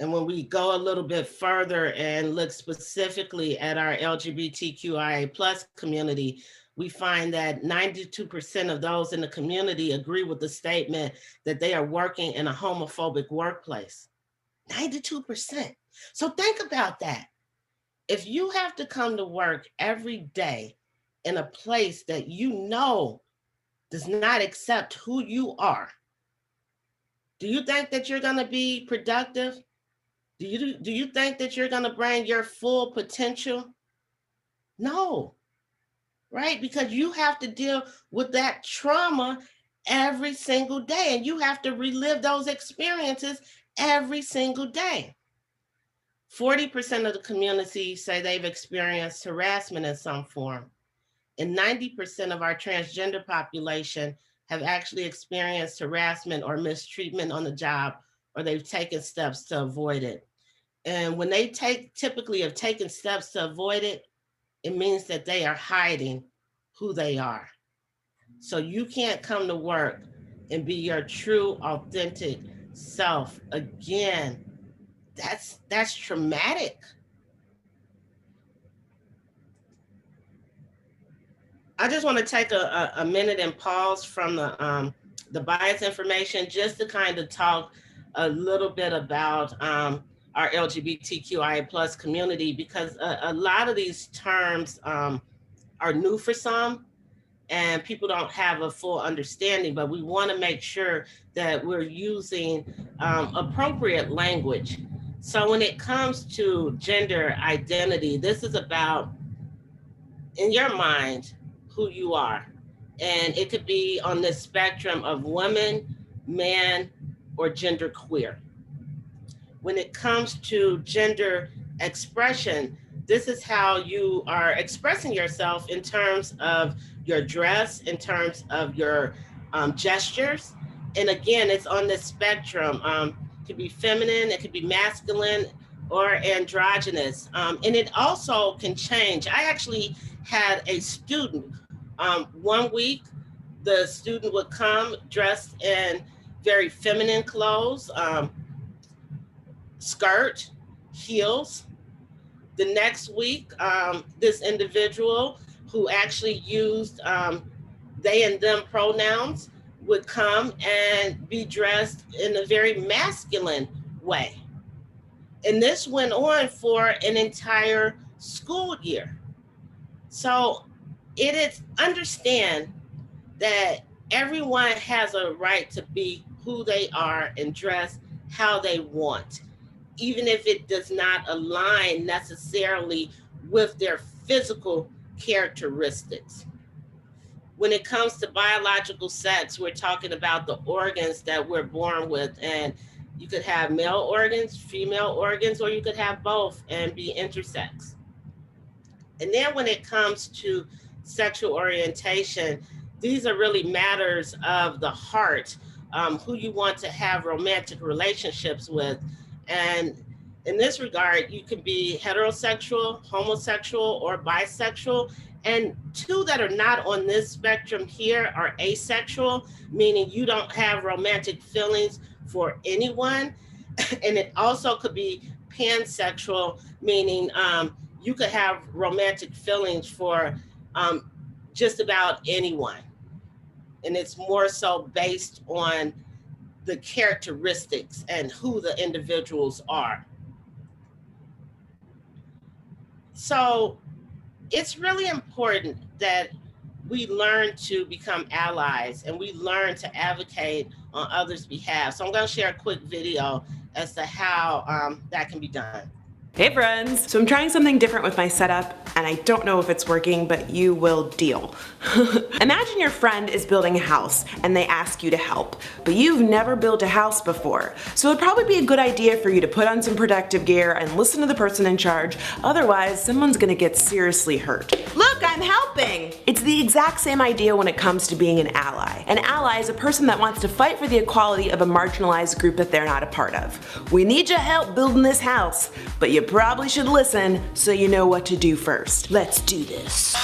[SPEAKER 2] And when we go a little bit further and look specifically at our LGBTQIA+ community, we find that 92% of those in the community agree with the statement that they are working in a homophobic workplace. 92%. So think about that. If you have to come to work every day in a place that you know does not accept who you are, do you think that you're going to be productive? Do you think that you're going to bring your full potential? No, right? Because you have to deal with that trauma every single day, and you have to relive those experiences every single day. 40% of the community say they've experienced harassment in some form, and 90% of our transgender population have actually experienced harassment or mistreatment on the job, or they've taken steps to avoid it. And when they typically have taken steps to avoid it, it means that they are hiding who they are. So you can't come to work and be your true, authentic self. Again, that's traumatic. I just want to take a minute and pause from the bias information just to kind of talk a little bit about our LGBTQIA+ community, because a lot of these terms are new for some and people don't have a full understanding, but we want to make sure that we're using appropriate language. So when it comes to gender identity, this is about, in your mind, who you are. And it could be on the spectrum of woman, man, or gender queer. When it comes to gender expression, this is how you are expressing yourself in terms of your dress, in terms of your gestures. And again, it's on the spectrum. It could be feminine, it could be masculine, or androgynous. And it also can change. I actually had a student, 1 week, the student would come dressed in very feminine clothes, skirt, heels. The next week, this individual who actually used they and them pronouns would come and be dressed in a very masculine way. And this went on for an entire school year. So it is, understand that everyone has a right to be who they are and dress how they want, even if it does not align necessarily with their physical characteristics. When it comes to biological sex, we're talking about the organs that we're born with, and you could have male organs, female organs, or you could have both and be intersex. And then when it comes to sexual orientation, these are really matters of the heart, who you want to have romantic relationships with. And in this regard, you can be heterosexual, homosexual, or bisexual. And two that are not on this spectrum here are asexual, meaning you don't have romantic feelings for anyone. And it also could be pansexual, meaning you could have romantic feelings for just about anyone. And it's more so based on the characteristics and who the individuals are. So it's really important that we learn to become allies and we learn to advocate on others' behalf. So I'm going to share a quick video as to how that can be done.
[SPEAKER 5] Hey friends! So I'm trying something different with my setup, and I don't know if it's working, but you will deal. Imagine your friend is building a house and they ask you to help, but you've never built a house before. So it'd probably be a good idea for you to put on some protective gear and listen to the person in charge, otherwise someone's gonna get seriously hurt. Look, I'm helping! It's the exact same idea when it comes to being an ally. An ally is a person that wants to fight for the equality of a marginalized group that they're not a part of. We need your help building this house, but you probably should listen so you know what to do first. Let's do this.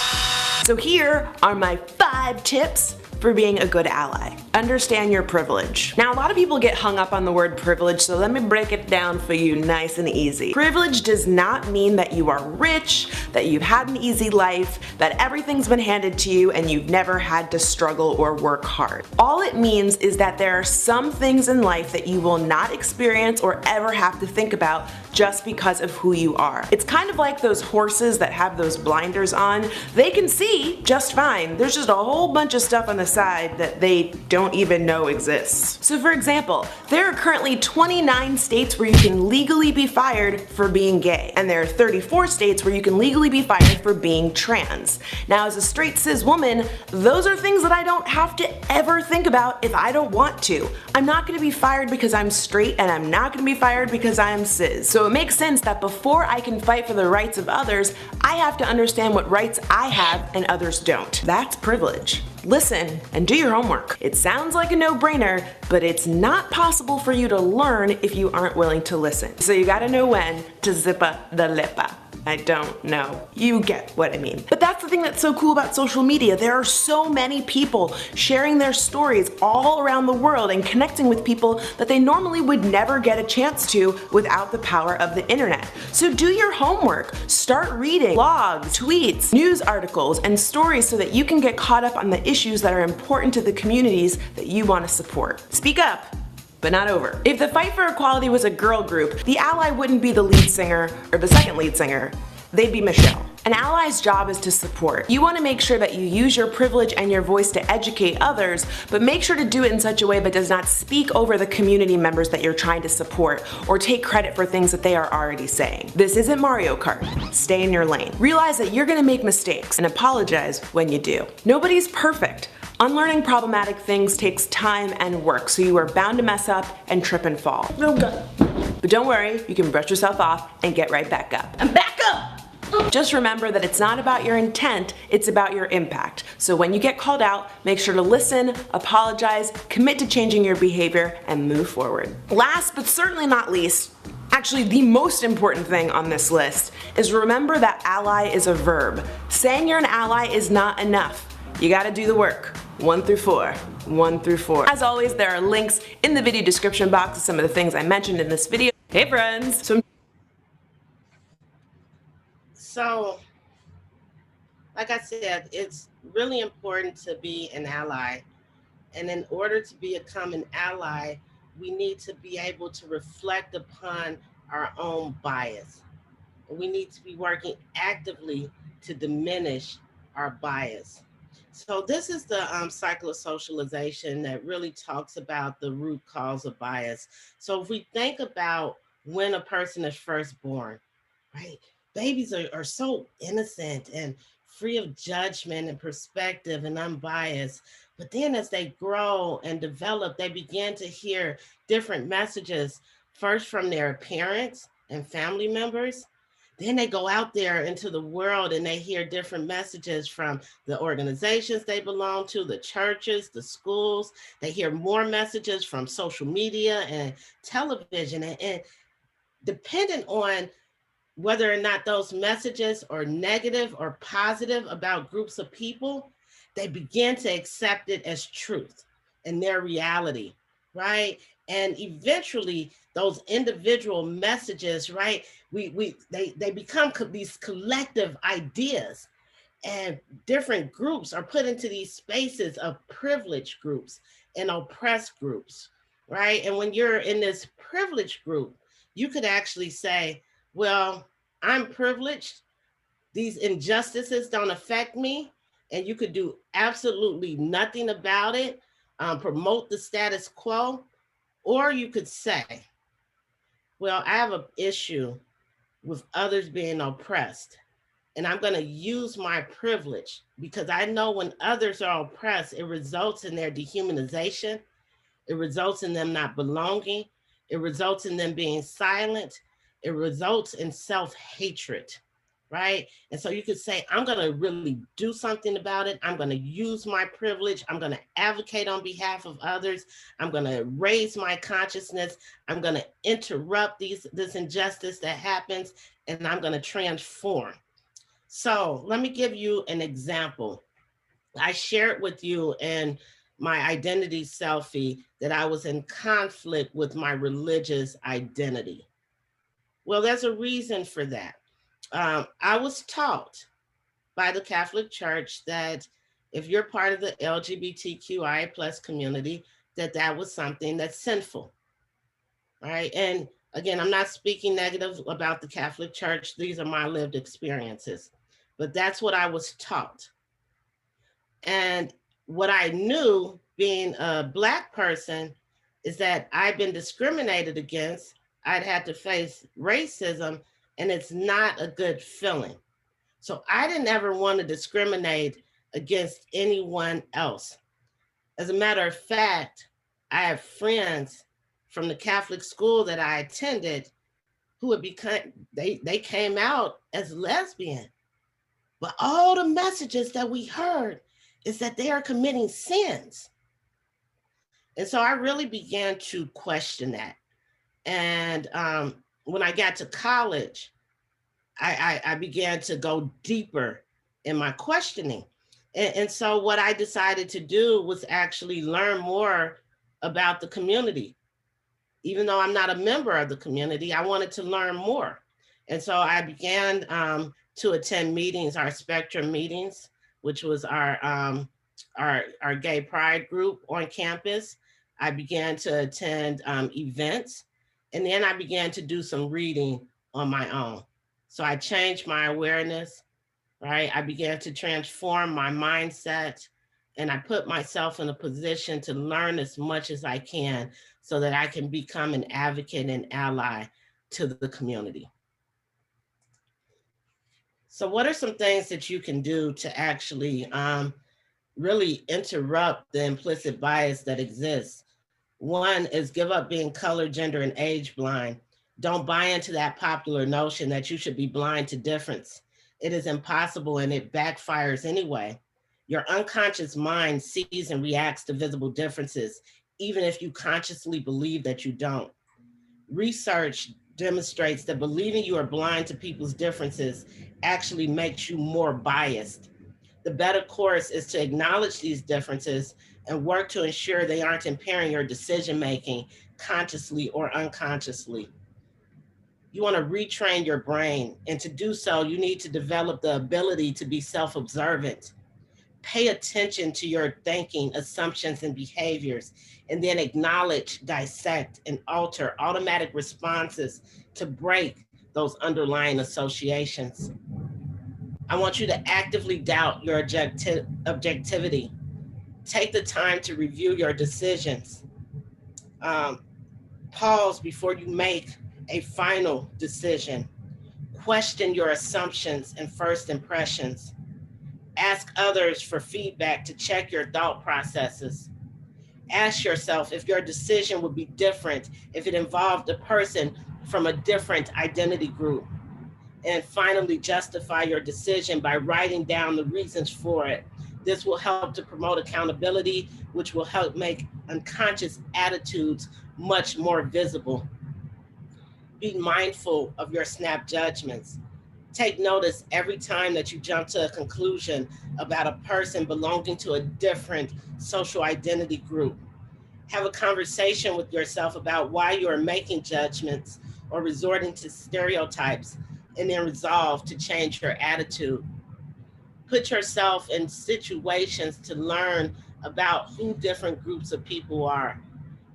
[SPEAKER 5] So here are my 5 tips for being a good ally. Understand your privilege. Now, a lot of people get hung up on the word privilege, so let me break it down for you nice and easy. Privilege does not mean that you are rich, that you've had an easy life, that everything's been handed to you and you've never had to struggle or work hard. All it means is that there are some things in life that you will not experience or ever have to think about just because of who you are. It's kind of like those horses that have those blinders on. They can see just fine. There's just a whole bunch of stuff on the side that they don't even know exists. So for example, there are currently 29 states where you can legally be fired for being gay, and there are 34 states where you can legally be fired for being trans. Now, as a straight cis woman, those are things that I don't have to ever think about if I don't want to. I'm not gonna be fired because I'm straight, and I'm not gonna be fired because I am cis. So it makes sense that before I can fight for the rights of others, I have to understand what rights I have and others don't. That's privilege. Listen and do your homework. It sounds like a no-brainer, but it's not possible for you to learn if you aren't willing to listen. So you gotta know when to zippa the lippa. I don't know. You get what I mean. But that's the thing that's so cool about social media. There are so many people sharing their stories all around the world and connecting with people that they normally would never get a chance to without the power of the internet. So do your homework. Start reading blogs, tweets, news articles, and stories so that you can get caught up on the issues that are important to the communities that you want to support. Speak up, but not over. If the fight for equality was a girl group, the ally wouldn't be the lead singer or the second lead singer. They'd be Michelle. An ally's job is to support. You want to make sure that you use your privilege and your voice to educate others, but make sure to do it in such a way that does not speak over the community members that you're trying to support or take credit for things that they are already saying. This isn't Mario Kart. Stay in your lane. Realize that you're gonna make mistakes and apologize when you do. Nobody's perfect. Unlearning problematic things takes time and work, so you are bound to mess up and trip and fall. Okay. But don't worry, you can brush yourself off and get right back up. I'm back up! Just remember that it's not about your intent, it's about your impact. So when you get called out, make sure to listen, apologize, commit to changing your behavior, and move forward. Last but certainly not least, actually the most important thing on this list, is remember that ally is a verb. Saying you're an ally is not enough. You gotta do the work. 1 through 4. 1 through 4. As always, there are links in the video description box to some of the things I mentioned in this video. Hey friends!
[SPEAKER 2] So like I said, it's really important to be an ally. And in order to become an ally, we need to be able to reflect upon our own bias. We need to be working actively to diminish our bias. So this is the cycle of socialization that really talks about the root cause of bias. So if we think about when a person is first born, right? Babies are so innocent and free of judgment and perspective and unbiased. But then as they grow and develop, they begin to hear different messages, first from their parents and family members. Then they go out there into the world and they hear different messages from the organizations they belong to, the churches, the schools. They hear more messages from social media and television. And depending on whether or not those messages are negative or positive about groups of people, they begin to accept it as truth and their reality, right? And eventually those individual messages, right, they become these collective ideas, and different groups are put into these spaces of privileged groups and oppressed groups, right? And when you're in this privileged group, you could actually say, well, I'm privileged. These injustices don't affect me. And you could do absolutely nothing about it, promote the status quo. Or you could say, well, I have an issue with others being oppressed. And I'm going to use my privilege because I know when others are oppressed, it results in their dehumanization. It results in them not belonging. It results in them being silent. It results in self-hatred, right? And so you could say, I'm going to really do something about it. I'm going to use my privilege. I'm going to advocate on behalf of others. I'm going to raise my consciousness. I'm going to interrupt this injustice that happens, and I'm going to transform. So let me give you an example. I shared with you in my identity selfie that I was in conflict with my religious identity. Well, there's a reason for that. I was taught by the Catholic Church that if you're part of the LGBTQI plus community, that was something that's sinful, right? And again, I'm not speaking negative about the Catholic Church. These are my lived experiences, but that's what I was taught. And what I knew being a Black person is that I've been discriminated against. I'd had to face racism, and it's not a good feeling. So I didn't ever want to discriminate against anyone else. As a matter of fact, I have friends from the Catholic school that I attended who had become, they came out as lesbian. But all the messages that we heard is that they are committing sins. And so I really began to question that. And when I got to college, I began to go deeper in my questioning. And so what I decided to do was actually learn more about the community. Even though I'm not a member of the community, I wanted to learn more. And so I began to attend meetings, our Spectrum meetings, which was our gay pride group on campus. I began to attend events, and then I began to do some reading on my own. So I changed my awareness, right? I began to transform my mindset, and I put myself in a position to learn as much as I can so that I can become an advocate and ally to the community. So what are some things that you can do to actually really interrupt the implicit bias that exists? One is give up being color, gender, and age blind. Don't buy into that popular notion that you should be blind to difference. It is impossible and it backfires anyway. Your unconscious mind sees and reacts to visible differences, even if you consciously believe that you don't. Research demonstrates that believing you are blind to people's differences actually makes you more biased. The better course is to acknowledge these differences and work to ensure they aren't impairing your decision-making consciously or unconsciously. You want to retrain your brain. And to do so, you need to develop the ability to be self-observant. Pay attention to your thinking, assumptions, and behaviors, and then acknowledge, dissect, and alter automatic responses to break those underlying associations. I want you to actively doubt your objectivity. Take the time to review your decisions. Pause before you make a final decision. Question your assumptions and first impressions. Ask others for feedback to check your thought processes. Ask yourself if your decision would be different if it involved a person from a different identity group. And finally, justify your decision by writing down the reasons for it. This will help to promote accountability, which will help make unconscious attitudes much more visible. Be mindful of your snap judgments. Take notice every time that you jump to a conclusion about a person belonging to a different social identity group. Have a conversation with yourself about why you are making judgments or resorting to stereotypes, and then resolve to change your attitude. Put yourself in situations to learn about who different groups of people are.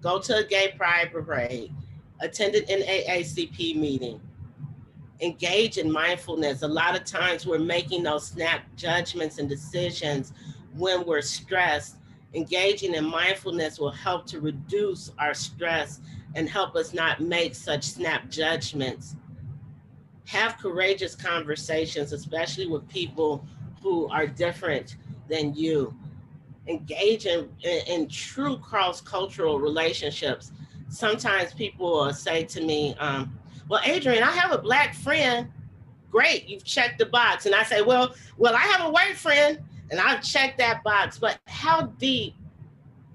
[SPEAKER 2] Go to a gay pride parade, attend an NAACP meeting, engage in mindfulness. A lot of times we're making those snap judgments and decisions when we're stressed. Engaging in mindfulness will help to reduce our stress and help us not make such snap judgments. Have courageous conversations, especially with people who are different than you. Engage in true cross-cultural relationships. Sometimes people will say to me, well, Adrienne, I have a Black friend. Great, you've checked the box. And I say, well, I have a white friend, and I've checked that box. But how deep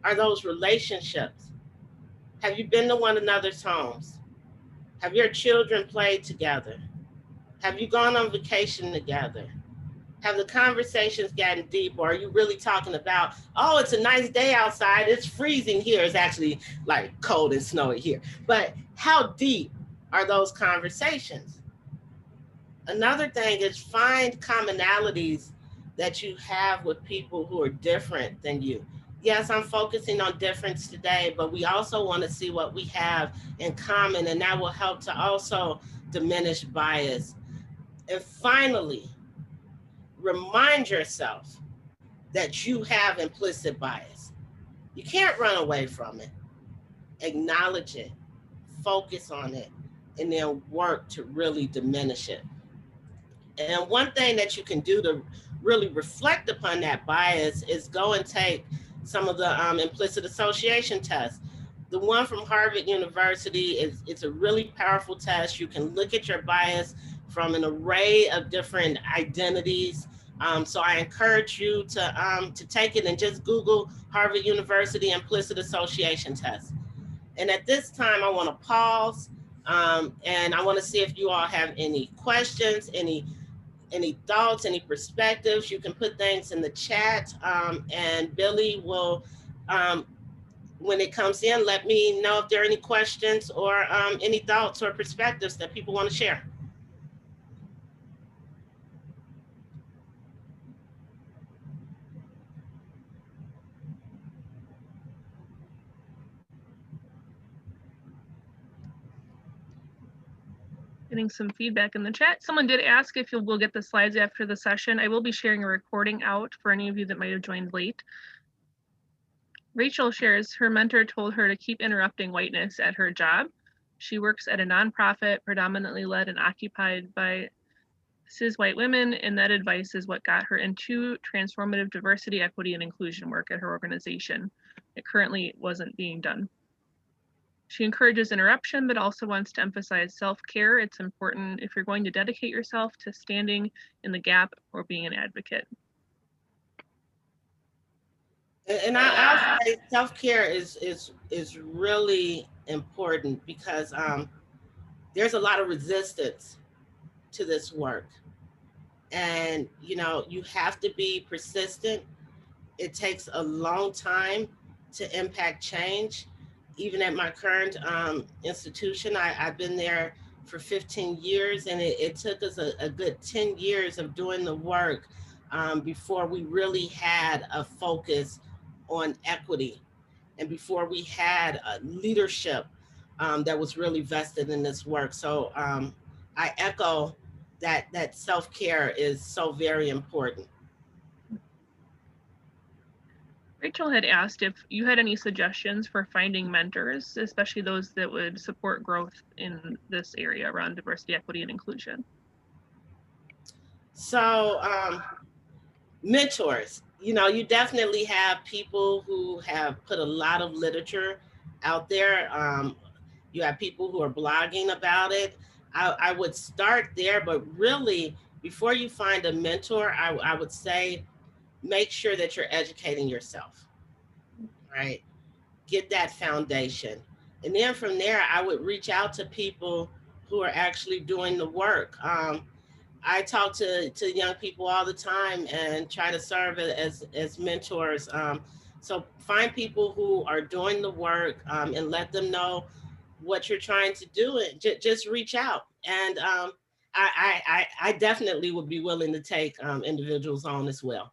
[SPEAKER 2] are those relationships? Have you been to one another's homes? Have your children played together? Have you gone on vacation together? Have the conversations gotten deep, or are you really talking about, oh, it's a nice day outside, it's freezing here. It's actually like cold and snowy here. But how deep are those conversations? Another thing is find commonalities that you have with people who are different than you. Yes, I'm focusing on difference today, but we also want to see what we have in common, and that will help to also diminish bias. And finally, remind yourself that you have implicit bias. You can't run away from it. Acknowledge it, focus on it, and then work to really diminish it. And one thing that you can do to really reflect upon that bias is go and take some of the implicit association tests. The one from Harvard University it's a really powerful test. You can look at your bias from an array of different identities. So I encourage you to take it and just Google Harvard University Implicit Association Test. And at this time, I want to pause and I want to see if you all have any questions, any thoughts, any perspectives. You can put things in the chat and Billy will, when it comes in, let me know if there are any questions or any thoughts or perspectives that people want to share.
[SPEAKER 3] Getting some feedback in the chat. Someone did ask if we'll get the slides after the session. I will be sharing a recording out for any of you that might have joined late. Rachel shares her mentor told her to keep interrupting whiteness at her job. She works at a nonprofit predominantly led and occupied by cis white women, and that advice is what got her into transformative diversity, equity, and inclusion work at her organization. It currently wasn't being done. She encourages interruption, but also wants to emphasize self-care. It's important if you're going to dedicate yourself to standing in the gap or being an advocate.
[SPEAKER 2] And I'll say self-care is really important because there's a lot of resistance to this work. And, you know, you have to be persistent. It takes a long time to impact change. Even at my current institution, I've been there for 15 years, and it took us a good 10 years of doing the work before we really had a focus on equity, and before we had a leadership that was really vested in this work. So I echo that self-care is so very important.
[SPEAKER 3] Rachel had asked if you had any suggestions for finding mentors, especially those that would support growth in this area around diversity, equity, and inclusion.
[SPEAKER 2] So mentors, you know, you definitely have people who have put a lot of literature out there. You have people who are blogging about it. I would start there, but really before you find a mentor, I would say, make sure that you're educating yourself, right? Get that foundation. And then from there, I would reach out to people who are actually doing the work. I talk to young people all the time and try to serve as mentors. So find people who are doing the work and let them know what you're trying to do, and just reach out. And I definitely would be willing to take individuals on as well.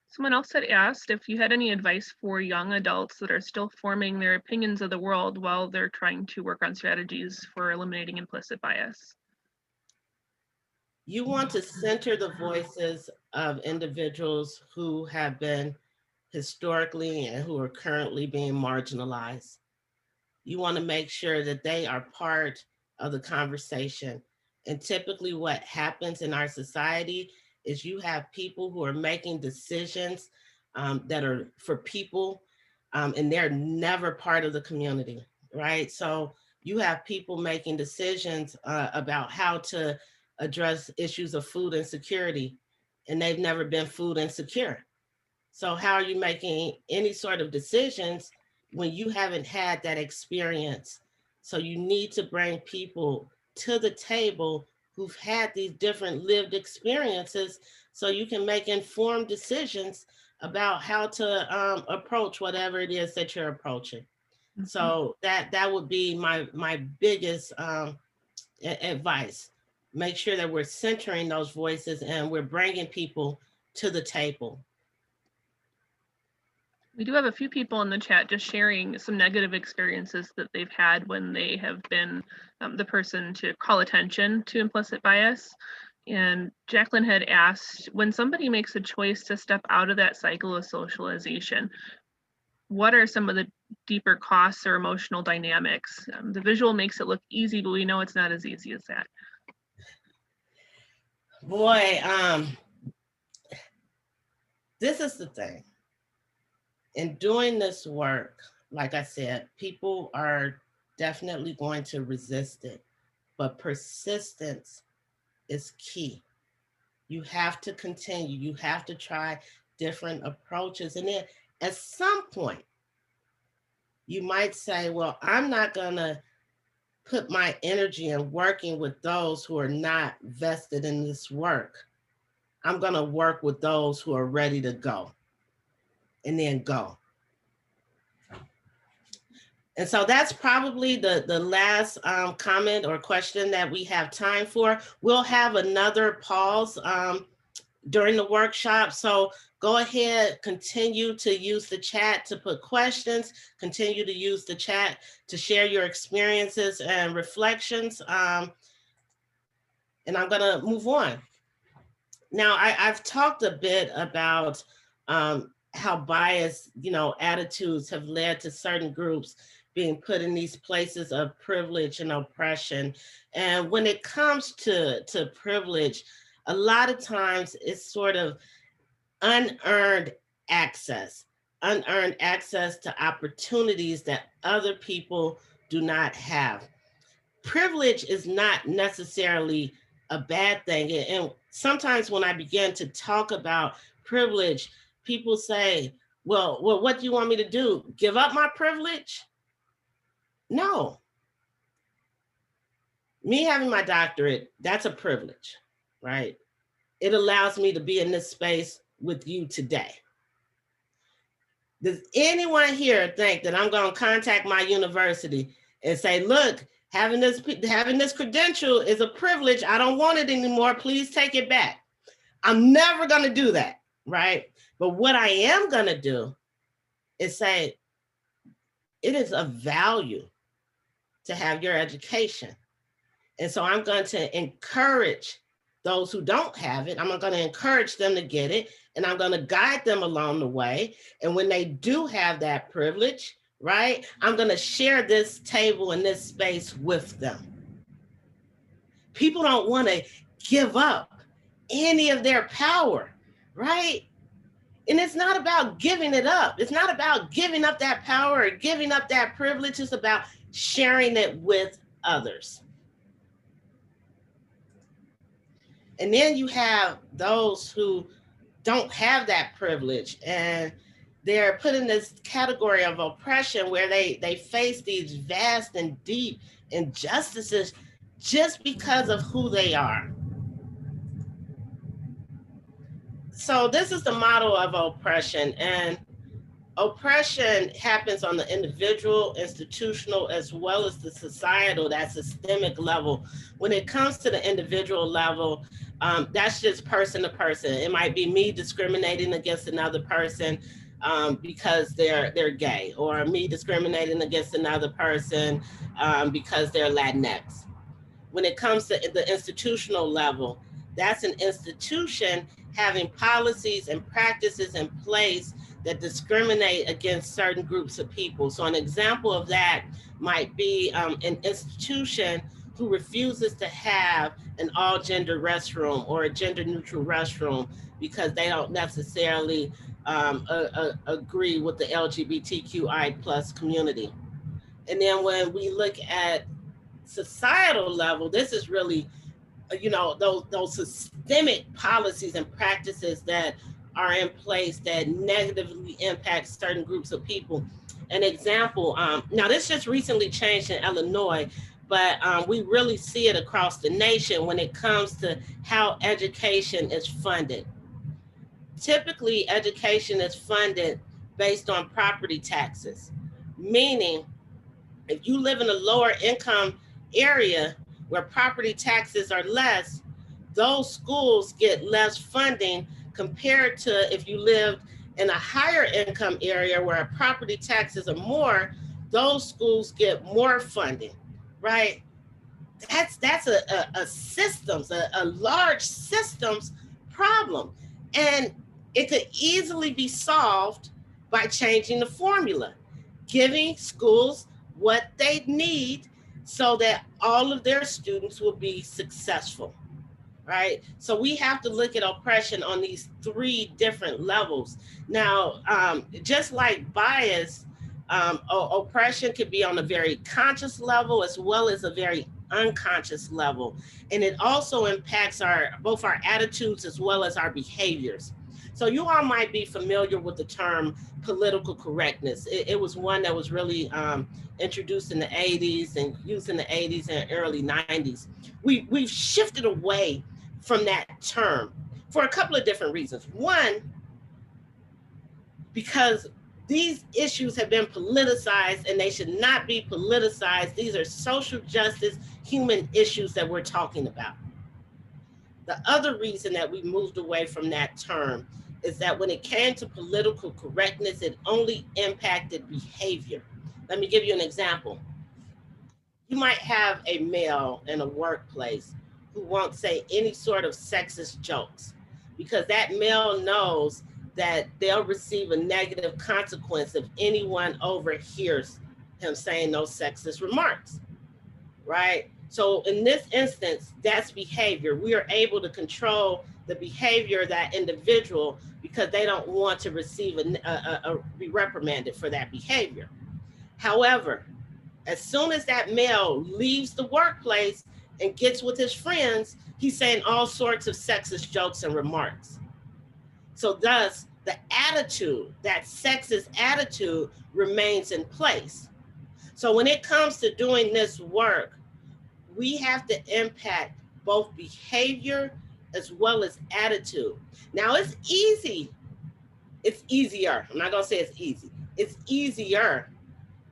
[SPEAKER 3] Someone else had asked if you had any advice for young adults that are still forming their opinions of the world while they're trying to work on strategies for eliminating implicit bias.
[SPEAKER 2] You want to center the voices of individuals who have been historically and who are currently being marginalized. You want to make sure that they are part of the conversation. And typically what happens in our society is you have people who are making decisions that are for people, and they're never part of the community, right? So you have people making decisions about how to address issues of food insecurity, and they've never been food insecure. So how are you making any sort of decisions when you haven't had that experience? So you need to bring people to the table who've had these different lived experiences so you can make informed decisions about how to approach whatever it is that you're approaching. Mm-hmm. So that would be my biggest advice. Make sure that we're centering those voices and we're bringing people to the table.
[SPEAKER 3] We do have a few people in the chat just sharing some negative experiences that they've had when they have been the person to call attention to implicit bias. And Jacqueline had asked, when somebody makes a choice to step out of that cycle of socialization, what are some of the deeper costs or emotional dynamics? The visual makes it look easy, but we know it's not as easy as that.
[SPEAKER 2] Boy, this is the thing. In doing this work, like I said, people are definitely going to resist it, but persistence is key. You have to continue. You have to try different approaches. And then at some point, you might say, well, I'm not going to put my energy in working with those who are not vested in this work. I'm going to work with those who are ready to go. And then go. And so that's probably the last comment or question that we have time for. We'll have another pause during the workshop. So go ahead, continue to use the chat to put questions, continue to use the chat to share your experiences and reflections. And I'm gonna move on. Now, I've talked a bit about how bias, attitudes have led to certain groups being put in these places of privilege and oppression. And when it comes to privilege, a lot of times it's sort of unearned access to opportunities that other people do not have. Privilege is not necessarily a bad thing. And sometimes when I begin to talk about privilege, people say, well, what do you want me to do? Give up my privilege? No. Me having my doctorate, that's a privilege, right? It allows me to be in this space with you today. Does anyone here think that I'm going to contact my university and say, look, having this credential is a privilege. I don't want it anymore. Please take it back. I'm never going to do that, right? But what I am going to do is say, it is of value to have your education. And so I'm going to encourage those who don't have it. I'm going to encourage them to get it, and I'm going to guide them along the way. And when they do have that privilege, right, I'm going to share this table and this space with them. People don't want to give up any of their power, right? And it's not about giving it up. It's not about giving up that power or giving up that privilege. It's about sharing it with others. And then you have those who don't have that privilege, and they're put in this category of oppression where they face these vast and deep injustices just because of who they are. So this is the model of oppression, and oppression happens on the individual, institutional, as well as the societal, that systemic level. When it comes to the individual level, that's just person to person. It might be me discriminating against another person because they're gay, or me discriminating against another person because they're Latinx. When it comes to the institutional level, that's an institution having policies and practices in place that discriminate against certain groups of people. So an example of that might be an institution who refuses to have an all-gender restroom or a gender-neutral restroom because they don't necessarily agree with the LGBTQI plus community. And then when we look at societal level, this is really, you know, those systemic policies and practices that are in place that negatively impact certain groups of people. An example, now this just recently changed in Illinois, but we really see it across the nation when it comes to how education is funded. Typically, education is funded based on property taxes, meaning if you live in a lower income area where property taxes are less, those schools get less funding compared to if you lived in a higher income area where property taxes are more, those schools get more funding, right? That's a systems, a large systems problem. And it could easily be solved by changing the formula, giving schools what they need so that all of their students will be successful, right? So we have to look at oppression on these three different levels. Now, just like bias, oppression could be on a very conscious level as well as a very unconscious level. And it also impacts both our attitudes as well as our behaviors. So you all might be familiar with the term political correctness. It was one that was really introduced in the 80s and used in the 80s and early 90s. We've shifted away from that term for a couple of different reasons. One, because these issues have been politicized and they should not be politicized. These are social justice, human issues that we're talking about. The other reason that we moved away from that term is that when it came to political correctness, it only impacted behavior. Let me give you an example. You might have a male in a workplace who won't say any sort of sexist jokes because that male knows that they'll receive a negative consequence if anyone overhears him saying those sexist remarks, right? So in this instance, that's behavior. We are able to control the behavior of that individual because they don't want to receive be reprimanded for that behavior. However, as soon as that male leaves the workplace and gets with his friends, he's saying all sorts of sexist jokes and remarks. So thus, the attitude, that sexist attitude remains in place. So when it comes to doing this work, we have to impact both behavior as well as attitude. Now it's easy. It's easier. I'm not gonna say it's easy. It's easier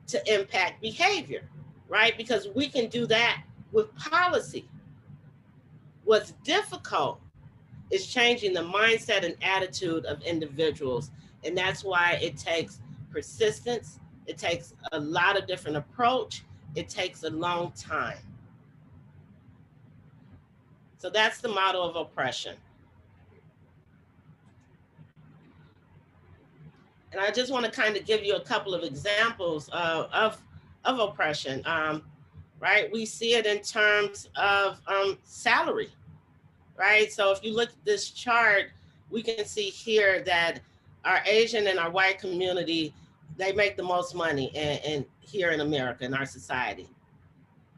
[SPEAKER 2] to impact behavior, right? Because we can do that with policy. What's difficult is changing the mindset and attitude of individuals. And that's why it takes persistence. It takes a lot of different approach. It takes a long time. So that's the model of oppression. And I just want to kind of give you a couple of examples of oppression, right? We see it in terms of salary, right? So if you look at this chart, we can see here that our Asian and our white community, they make the most money in here in America, in our society.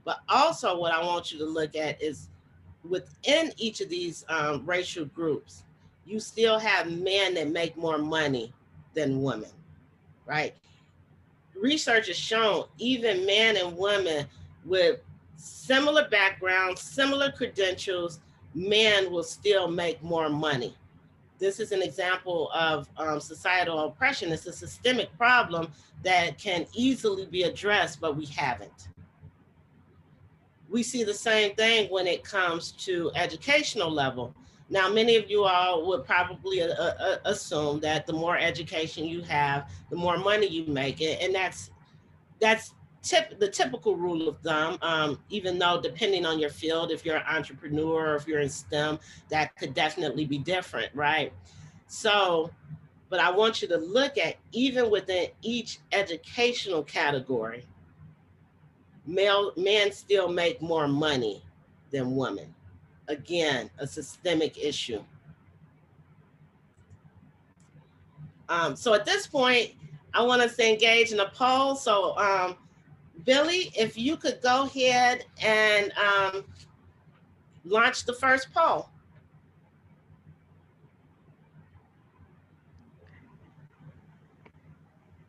[SPEAKER 2] But also what I want you to look at is within each of these racial groups, you still have men that make more money than women, right? Research has shown even men and women with similar backgrounds, similar credentials, men will still make more money. This is an example of societal oppression. It's a systemic problem that can easily be addressed, but we haven't. We see the same thing when it comes to educational level. Now, many of you all would probably assume that the more education you have, the more money you make, and that's the typical rule of thumb, even though depending on your field, if you're an entrepreneur or if you're in STEM, that could definitely be different, right? So, but I want you to look at even within each educational category, men still make more money than women. Again, a systemic issue. So at this point, I want us to engage in a poll. So Billy, if you could go ahead and launch the first poll.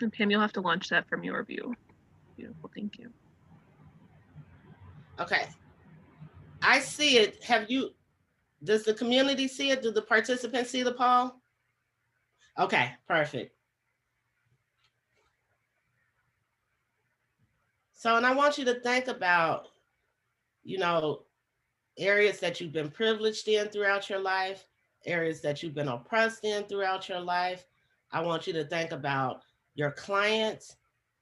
[SPEAKER 3] And Pam, you'll have to launch that from your view. Beautiful, thank you.
[SPEAKER 2] Okay, I see it. Does the community see it? Do the participants see the poll? Okay, perfect. So, and I want you to think about, areas that you've been privileged in throughout your life, areas that you've been oppressed in throughout your life. I want you to think about your clients,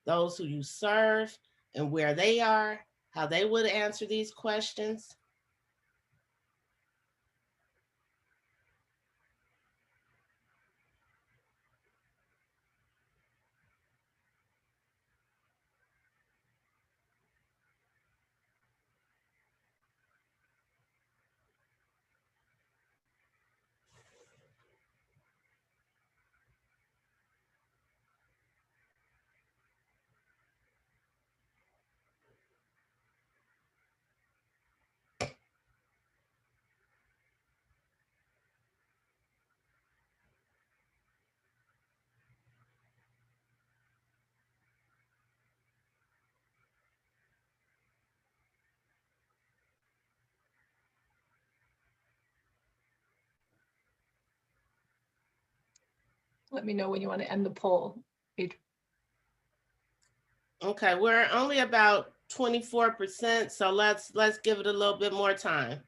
[SPEAKER 2] those who you serve, and where they are, how they would answer these questions.
[SPEAKER 1] Let me know when you want to end the poll, Adrienne.
[SPEAKER 2] Okay, we're only about 24%, so let's give it a little bit more time.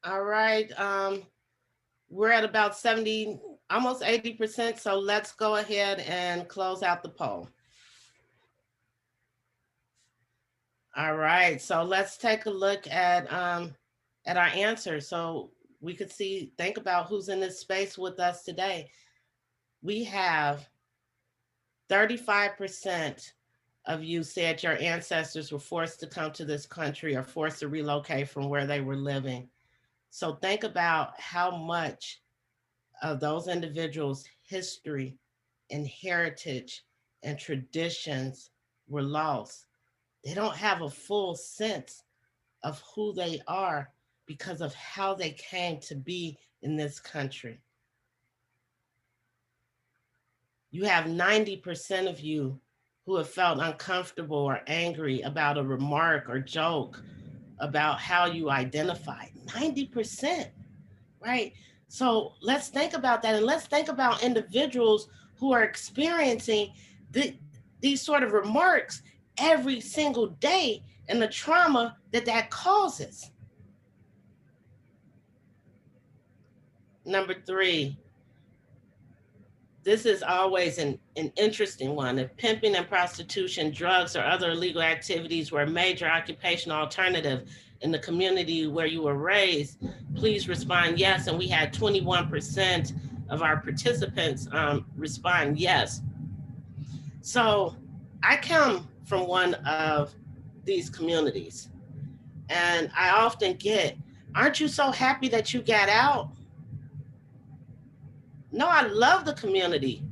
[SPEAKER 2] All right. We're at about 70, almost 80%. So let's go ahead and close out the poll. All right, so let's take a look at our answers so we could see, think about who's in this space with us today. We have 35% of you said your ancestors were forced to come to this country or forced to relocate from where they were living. So think about how much of those individuals' history and heritage and traditions were lost. They don't have a full sense of who they are because of how they came to be in this country. You have 90% of you who have felt uncomfortable or angry about a remark or joke about how you identify. 90%, right? So let's think about that, and let's think about individuals who are experiencing these sort of remarks every single day and the trauma that that causes. Number 3, this is always an interesting one. If pimping and prostitution, drugs, or other illegal activities were a major occupational alternative in the community where you were raised, please respond yes. And we had 21% of our participants respond yes. So I come from one of these communities, and I often get, aren't you so happy that you got out? No, I love the community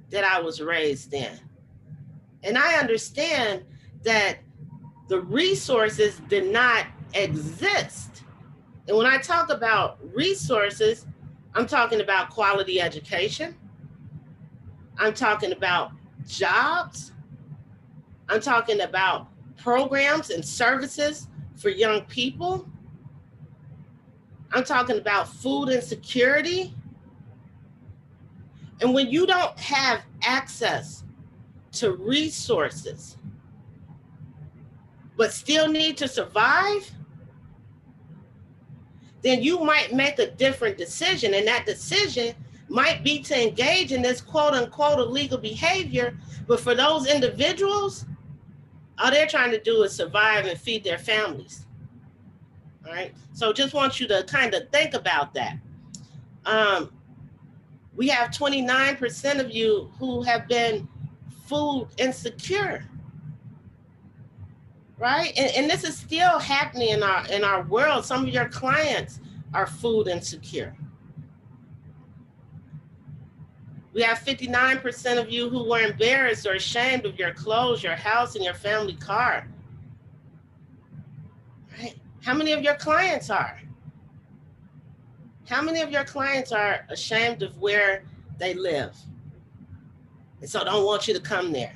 [SPEAKER 2] that I was raised in. And I understand that the resources did not exist. And when I talk about resources, I'm talking about quality education. I'm talking about jobs. I'm talking about programs and services for young people. I'm talking about food insecurity. And when you don't have access to resources, but still need to survive, then you might make a different decision. And that decision might be to engage in this quote unquote illegal behavior. But for those individuals, all they're trying to do is survive and feed their families. All right. So just want you to kind of think about that. We have 29% of you who have been food insecure, right? And this is still happening in our world. Some of your clients are food insecure. We have 59% of you who were embarrassed or ashamed of your clothes, your house, and your family car. Right? How many of your clients are? How many of your clients are ashamed of where they live? And so don't want you to come there.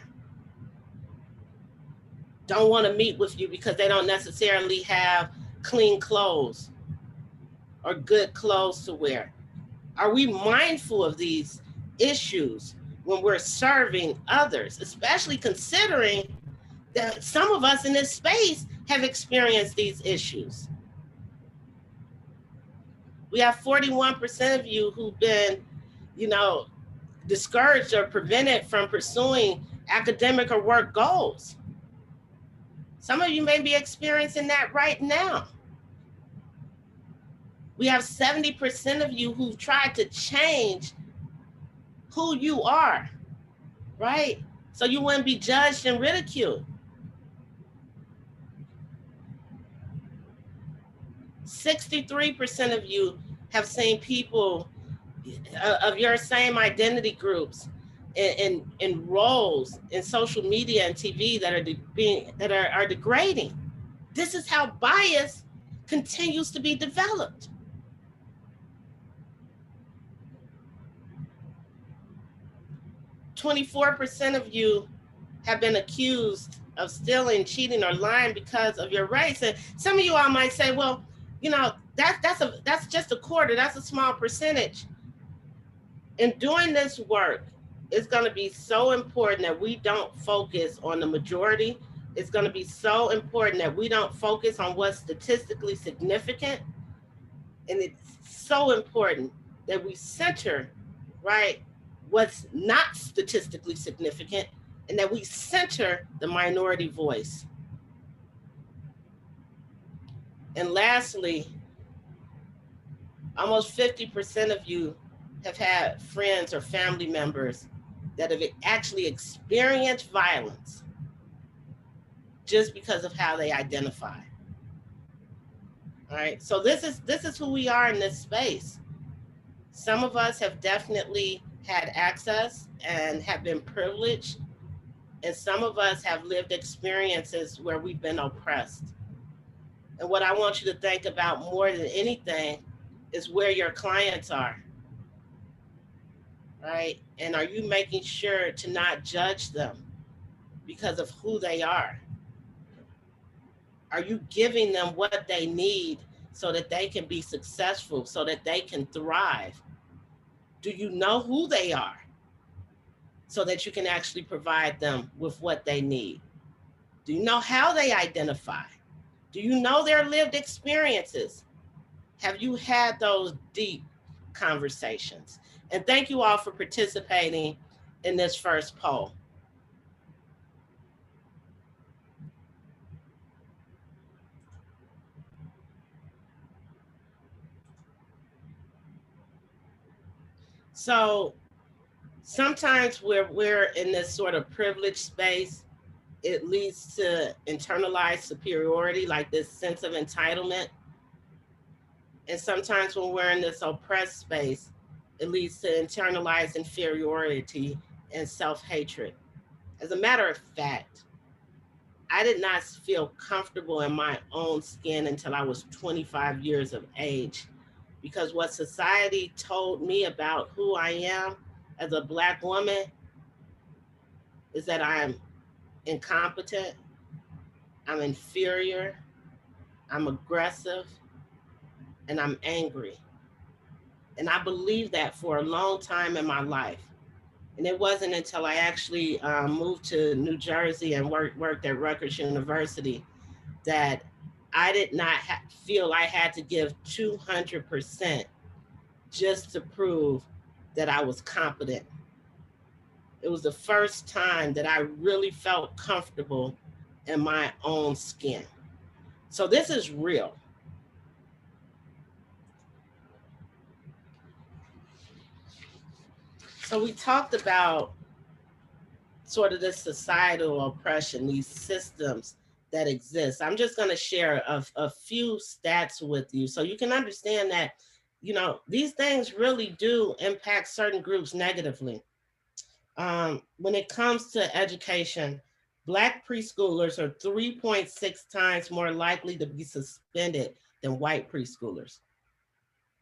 [SPEAKER 2] Don't want to meet with you because they don't necessarily have clean clothes or good clothes to wear. Are we mindful of these issues when we're serving others, especially considering that some of us in this space have experienced these issues? We have 41% of you who've been, discouraged or prevented from pursuing academic or work goals. Some of you may be experiencing that right now. We have 70% of you who've tried to change who you are, right? So you wouldn't be judged and ridiculed. 63% of you have seen people of your same identity groups in roles in social media and TV that are degrading. This is how bias continues to be developed. "24% of you have been accused of stealing, cheating, or lying because of your race." And some of you all might say, well, that's just a quarter, that's a small percentage. In doing this work, it's going to be so important that we don't focus on the majority. It's going to be so important that we don't focus on what's statistically significant. And it's so important that we center, right, what's not statistically significant, and that we center the minority voice. And lastly, almost 50% of you have had friends or family members that have actually experienced violence just because of how they identify. All right, so this is who we are in this space. Some of us have definitely had access and have been privileged, and some of us have lived experiences where we've been oppressed. And what I want you to think about more than anything is where your clients are, right? And are you making sure to not judge them because of who they are? Are you giving them what they need so that they can be successful, so that they can thrive? Do you know who they are so that you can actually provide them with what they need? Do you know how they identify? Do you know their lived experiences? Have you had those deep conversations? And thank you all for participating in this first poll. So sometimes we're in this sort of privileged space, it leads to internalized superiority, like this sense of entitlement. And sometimes when we're in this oppressed space, it leads to internalized inferiority and self-hatred. As a matter of fact, I did not feel comfortable in my own skin until I was 25 years of age, because what society told me about who I am as a Black woman is that I'm incompetent, I'm inferior, I'm aggressive, and I'm angry. And I believed that for a long time in my life. And it wasn't until I actually moved to New Jersey and worked at Rutgers University that I did not feel I had to give 200% just to prove that I was competent. It was the first time that I really felt comfortable in my own skin. So this is real. So we talked about sort of this societal oppression, these systems that exist. I'm just going to share a few stats with you so you can understand that, you know, these things really do impact certain groups negatively. When it comes to education, Black preschoolers are 3.6 times more likely to be suspended than white preschoolers.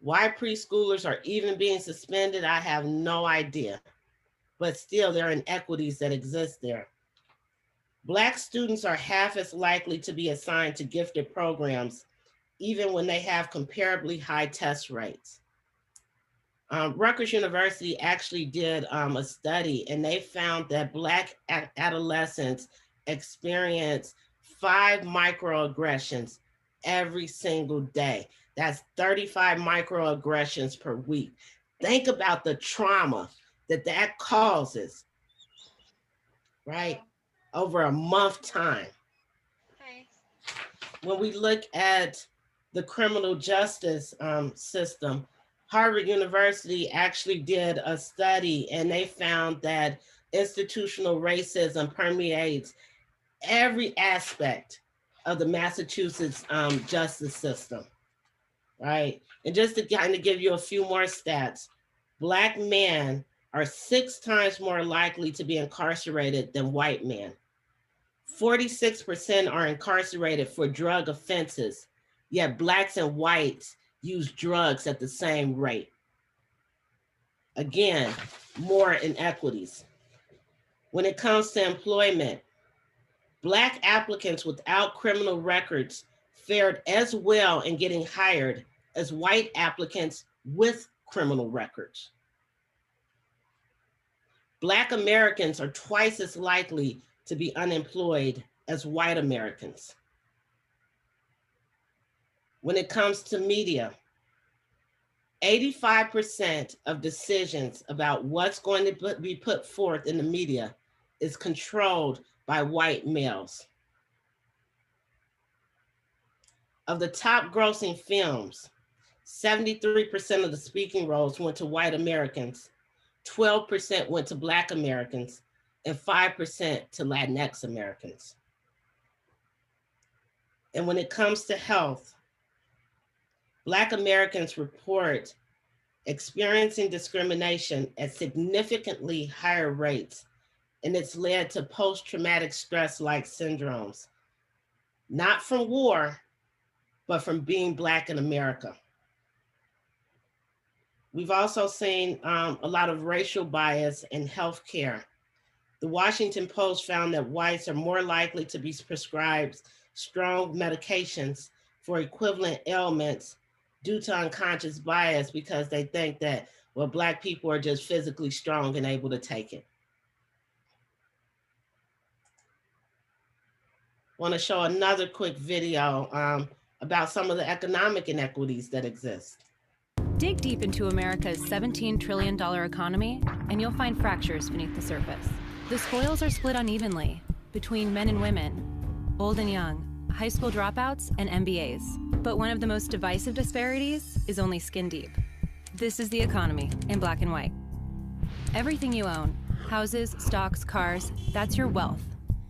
[SPEAKER 2] Why preschoolers are even being suspended, I have no idea. But still, there are inequities that exist there. Black students are half as likely to be assigned to gifted programs, even when they have comparably high test rates. Rutgers University actually did a study, and they found that Black adolescents experience 5 microaggressions every single day. That's 35 microaggressions per week. Think about the trauma that causes, right? Over a month time. When we look at the criminal justice system, Harvard University actually did a study, and they found that institutional racism permeates every aspect of the Massachusetts justice system, right? And just to kind of give you a few more stats, Black men are 6 times more likely to be incarcerated than white men. 46% are incarcerated for drug offenses, yet Blacks and whites use drugs at the same rate. Again, more inequities. When it comes to employment, Black applicants without criminal records fared as well in getting hired as white applicants with criminal records. Black Americans are twice as likely to be unemployed as white Americans. When it comes to media, 85% of decisions about what's going to be put forth in the media is controlled by white males. Of the top grossing films, 73% of the speaking roles went to white Americans, 12% went to Black Americans, and 5% to Latinx Americans. And when it comes to health, Black Americans report experiencing discrimination at significantly higher rates, and it's led to post-traumatic stress-like syndromes, not from war, but from being Black in America. We've also seen a lot of racial bias in healthcare. The Washington Post found that whites are more likely to be prescribed strong medications for equivalent ailments due to unconscious bias because they think that, well, Black people are just physically strong and able to take it. Want to show another quick video about some of the economic inequities that exist.
[SPEAKER 6] Dig deep into America's $17 trillion economy, and you'll find fractures beneath the surface. The spoils are split unevenly between men and women, old and young, high school dropouts, and MBAs. But one of the most divisive disparities is only skin deep. This is the economy in black and white. Everything you own, houses, stocks, cars, that's your wealth.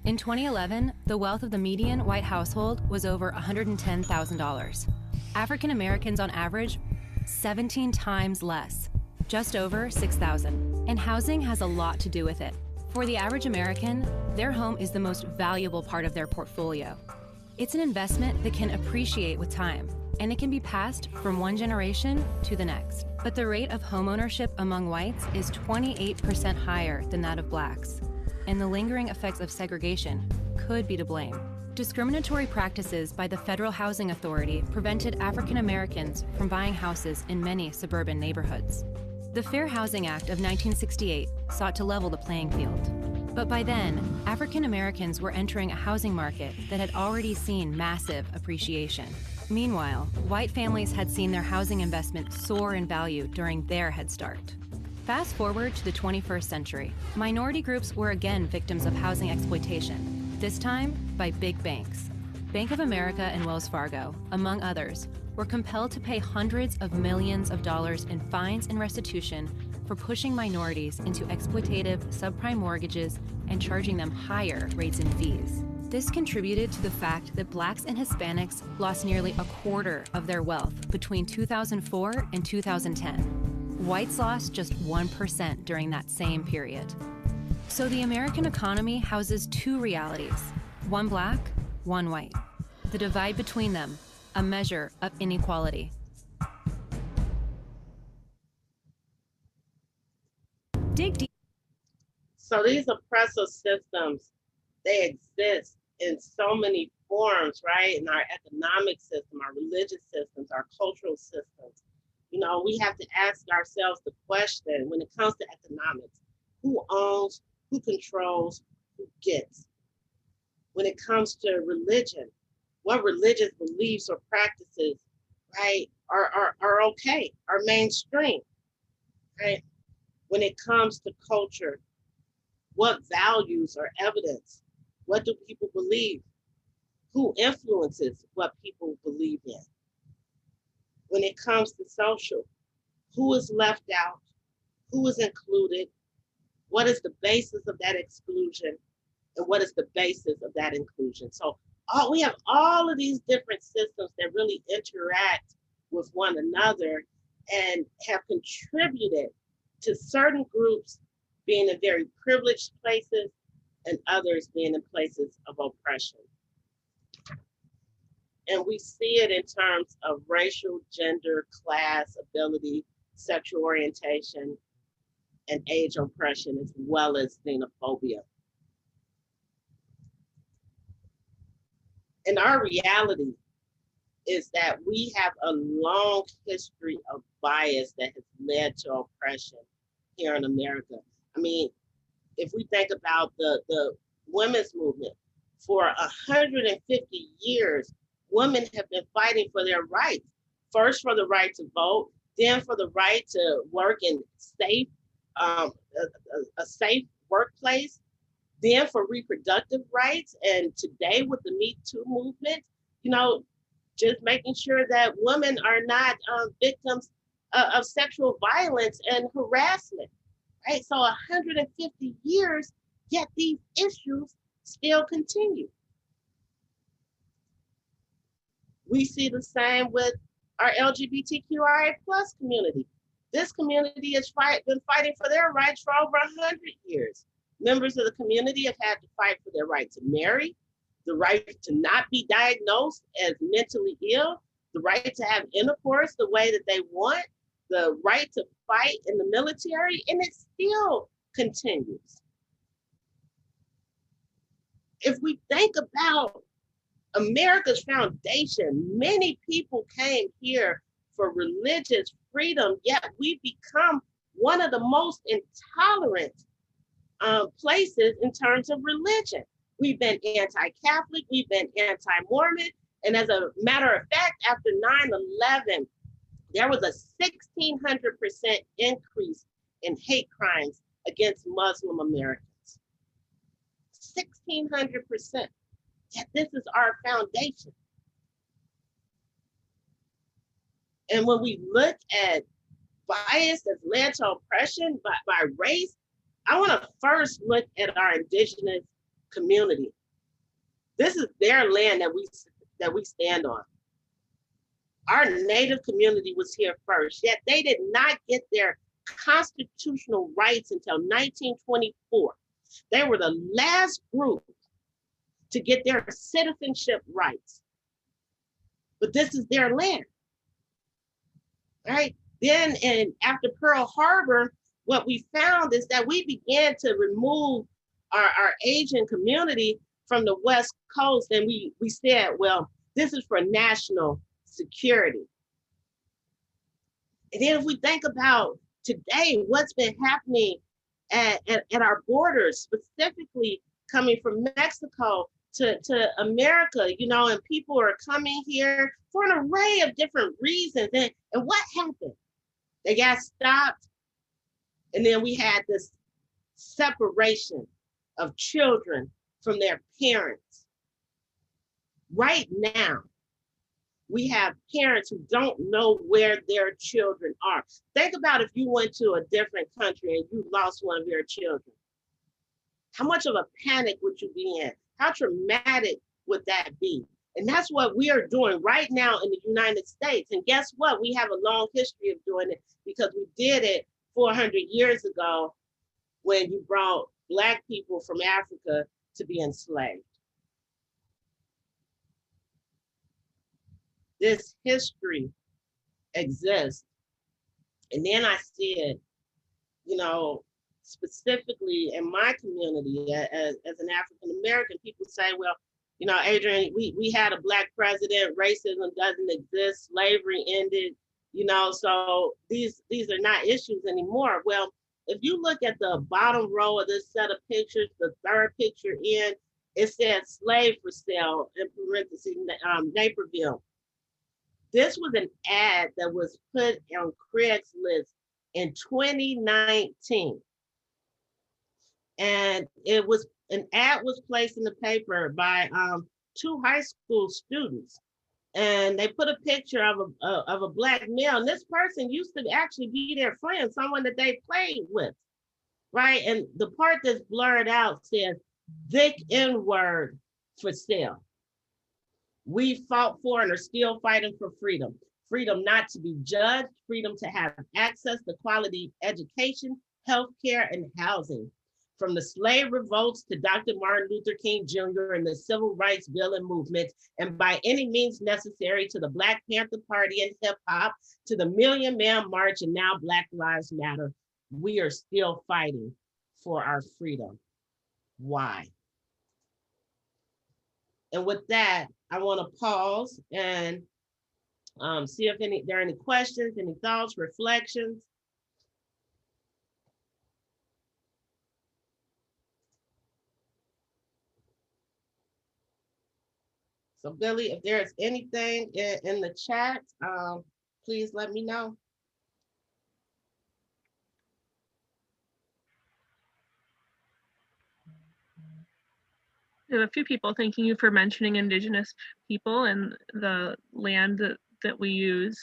[SPEAKER 6] In 2011, the wealth of the median white household was over $110,000. African Americans on average, 17 times less, just over $6,000. And housing has a lot to do with it. For the average American, their home is the most valuable part of their portfolio. It's an investment that can appreciate with time, and it can be passed from one generation to the next. But the rate of homeownership among whites is 28% higher than that of Blacks, and the lingering effects of segregation could be to blame. Discriminatory practices by the Federal Housing Authority prevented African Americans from buying houses in many suburban neighborhoods. The Fair Housing Act of 1968 sought to level the playing field. But by then, African Americans were entering a housing market that had already seen massive appreciation. Meanwhile, white families had seen their housing investment soar in value during their head start. Fast forward to the 21st century, minority groups were again victims of housing exploitation, this time by big banks. Bank of America and Wells Fargo, among others, were compelled to pay hundreds of millions of dollars in fines and restitution for pushing minorities into exploitative subprime mortgages and charging them higher rates and fees. This contributed to the fact that Blacks and Hispanics lost nearly a quarter of their wealth between 2004 and 2010. Whites lost just 1% during that same period. So the American economy houses two realities, one Black, one white. The divide between them, a measure of inequality. Dig deep.
[SPEAKER 2] So these oppressive systems, they exist in so many forms, right? In our economic system, our religious systems, our cultural systems. You know, we have to ask ourselves the question, when it comes to economics, who owns, who controls, who gets? When it comes to religion, what religious beliefs or practices, right, are okay, are mainstream, right? When it comes to culture, what values are evidence? What do people believe? Who influences what people believe in? When it comes to social, who is left out? Who is included? What is the basis of that exclusion? And what is the basis of that inclusion? So we have all of these different systems that really interact with one another and have contributed to certain groups being in very privileged places and others being in places of oppression. And we see it in terms of racial, gender, class, ability, sexual orientation, and age oppression, as well as xenophobia. And our reality is that we have a long history of bias that has led to oppression here in America. I mean, if we think about the women's movement, for 150 years, women have been fighting for their rights. First for the right to vote, then for the right to work in safe, a safe workplace, then for reproductive rights, and today with the Me Too movement, you know, just making sure that women are not victims of sexual violence and harassment, right? So 150 years, yet these issues still continue. We see the same with our LGBTQIA+ community. This community has been fighting for their rights for over 100 years. Members of the community have had to fight for their right to marry, the right to not be diagnosed as mentally ill, the right to have intercourse the way that they want, the right to fight in the military, and it still continues. If we think about America's foundation, many people came here for religious freedom, yet we become one of the most intolerant places in terms of religion. We've been anti-Catholic, we've been anti-Mormon, and as a matter of fact, after 9/11, there was a 1,600% increase in hate crimes against Muslim Americans. 1,600%. Yet this is our foundation. And when we look at bias that's led to oppression by race, I want to first look at our indigenous community. This is their land that we stand on. Our Native community was here first, yet they did not get their constitutional rights until 1924. They were the last group to get their citizenship rights. But this is their land, right? Then, and after Pearl Harbor, what we found is that we began to remove our Asian community from the West Coast, and we said, well, this is for national security. And then if we think about today, what's been happening at our borders, specifically coming from Mexico to America, you know, and people are coming here for an array of different reasons. And what happened? They got stopped. And then we had this separation of children from their parents. Right now, we have parents who don't know where their children are. Think about if you went to a different country and you lost one of your children. How much of a panic would you be in? How traumatic would that be? And that's what we are doing right now in the United States. And guess what? We have a long history of doing it because we did it 400 years ago when you brought Black people from Africa to be enslaved. This history exists. And then I said, you know, specifically in my community as an African American, people say, well, you know, Adrienne, we had a Black president, racism doesn't exist, slavery ended, you know, so these are not issues anymore. Well, if you look at the bottom row of this set of pictures, the third picture in, it says slave for sale, in parentheses, Naperville. This was an ad that was put on Craigslist in 2019. And it was, an ad was placed in the paper by 2 high school students. And they put a picture of a Black male. And this person used to actually be their friend, someone that they played with, right? And the part that's blurred out says, thick N-word for sale. We fought for and are still fighting for freedom. Freedom not to be judged, freedom to have access to quality education, healthcare, and housing. From the slave revolts to Dr. Martin Luther King Jr. and the Civil Rights Bill and movement, and by any means necessary to the Black Panther Party and hip hop, to the Million Man March, and now Black Lives Matter, we are still fighting for our freedom. Why? And with that, I want to pause and see if there are any questions, any thoughts, reflections. So Billy, if there's anything in the chat, please let me know.
[SPEAKER 3] We have a few people thanking you for mentioning Indigenous people and the land that we use.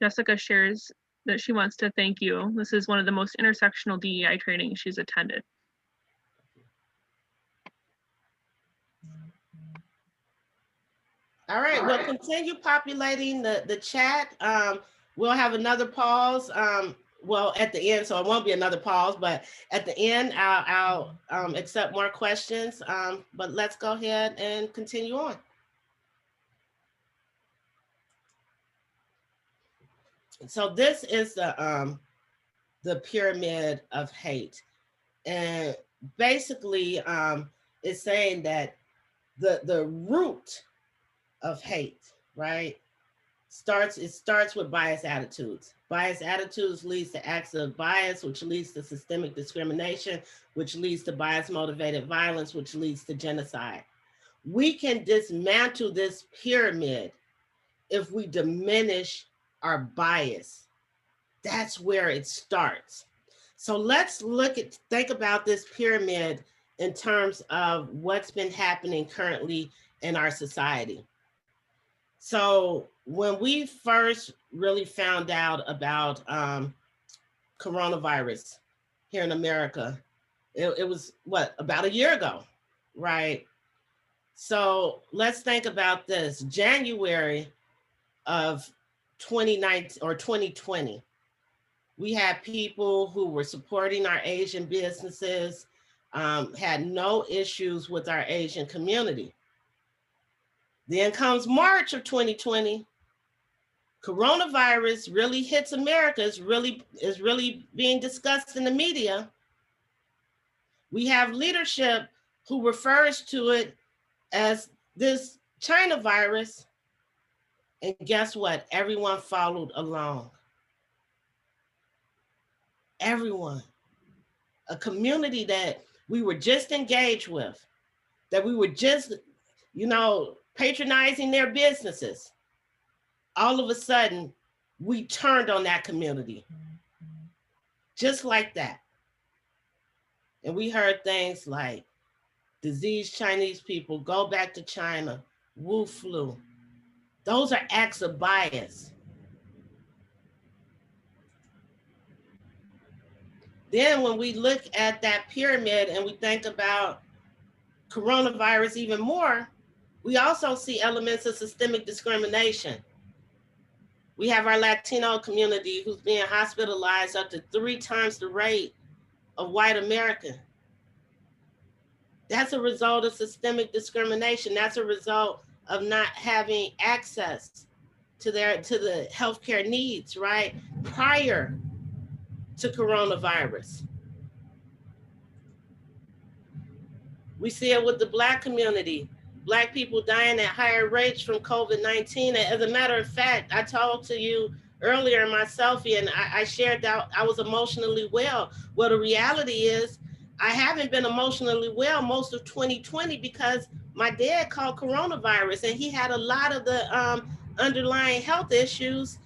[SPEAKER 3] Jessica shares that she wants to thank you. This is one of the most intersectional DEI trainings she's attended.
[SPEAKER 2] All right, we'll continue populating the chat. We'll have another pause. Well, at the end, so it won't be another pause, but at the end, I'll accept more questions. But let's go ahead and continue on. So this is the pyramid of hate, and basically, it's saying that the root of hate, right? It starts with biased attitudes. Biased attitudes leads to acts of bias, which leads to systemic discrimination, which leads to bias motivated violence, which leads to genocide. We can dismantle this pyramid if we diminish our bias. That's where it starts. So let's think about this pyramid in terms of what's been happening currently in our society. So when we first really found out about coronavirus here in America, it was what, about a year ago, right? So let's think about this. January of 2019 or 2020, we had people who were supporting our Asian businesses, had no issues with our Asian community. Then comes March of 2020, coronavirus really hits America, is really being discussed in the media. We have leadership who refers to it as this China virus. And guess what? Everyone followed along. Everyone. A community that we were just engaged with, that we were just, patronizing their businesses. All of a sudden, we turned on that community. Just like that. And we heard things like, diseased Chinese people, go back to China, Wu flu. Those are acts of bias. Then when we look at that pyramid and we think about coronavirus even more, we also see elements of systemic discrimination. We have our Latino community who's being hospitalized up to 3 times the rate of white American. That's a result of systemic discrimination. That's a result of not having access to the healthcare needs, right? Prior to coronavirus. We see it with the Black community. Black people dying at higher rates from COVID-19. As a matter of fact, I talked to you earlier in my selfie and I shared that I was emotionally well. Well, the reality is I haven't been emotionally well most of 2020 because my dad caught coronavirus and he had a lot of the underlying health issues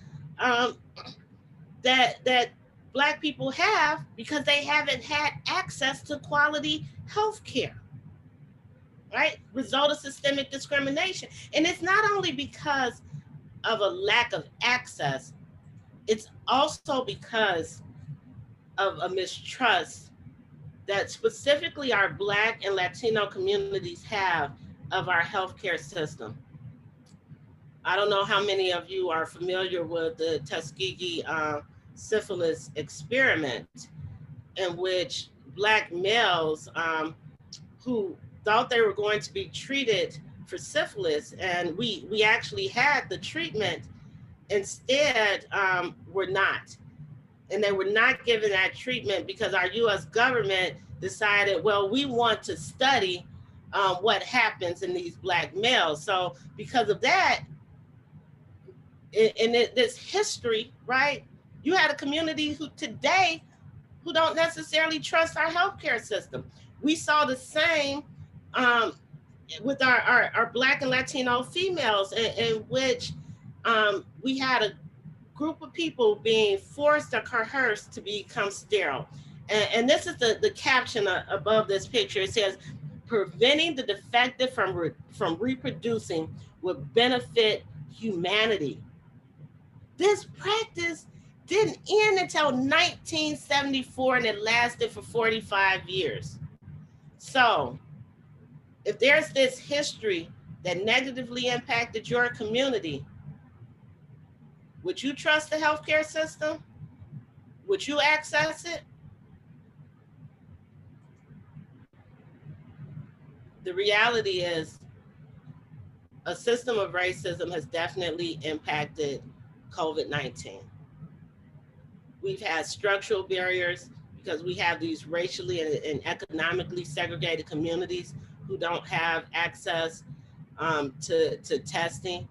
[SPEAKER 2] that Black people have because they haven't had access to quality health care. Right? Result of systemic discrimination. And it's not only because of a lack of access, it's also because of a mistrust that specifically our Black and Latino communities have of our healthcare system. I don't know how many of you are familiar with the Tuskegee syphilis experiment, in which Black males who thought they were going to be treated for syphilis, and we actually had the treatment, instead were not. And they were not given that treatment because our US government decided, well, we want to study what happens in these Black males. So because of that, in this history, right, you had a community who today who don't necessarily trust our healthcare system. We saw the same with our Black and Latino females, in which we had a group of people being forced or coerced to become sterile. And this is the caption above this picture. It says, Preventing the defective from reproducing would benefit humanity. This practice didn't end until 1974 and it lasted for 45 years. So if there's this history that negatively impacted your community, would you trust the healthcare system? Would you access it? The reality is a system of racism has definitely impacted COVID-19. We've had structural barriers because we have these racially and economically segregated communities who don't have access to testing.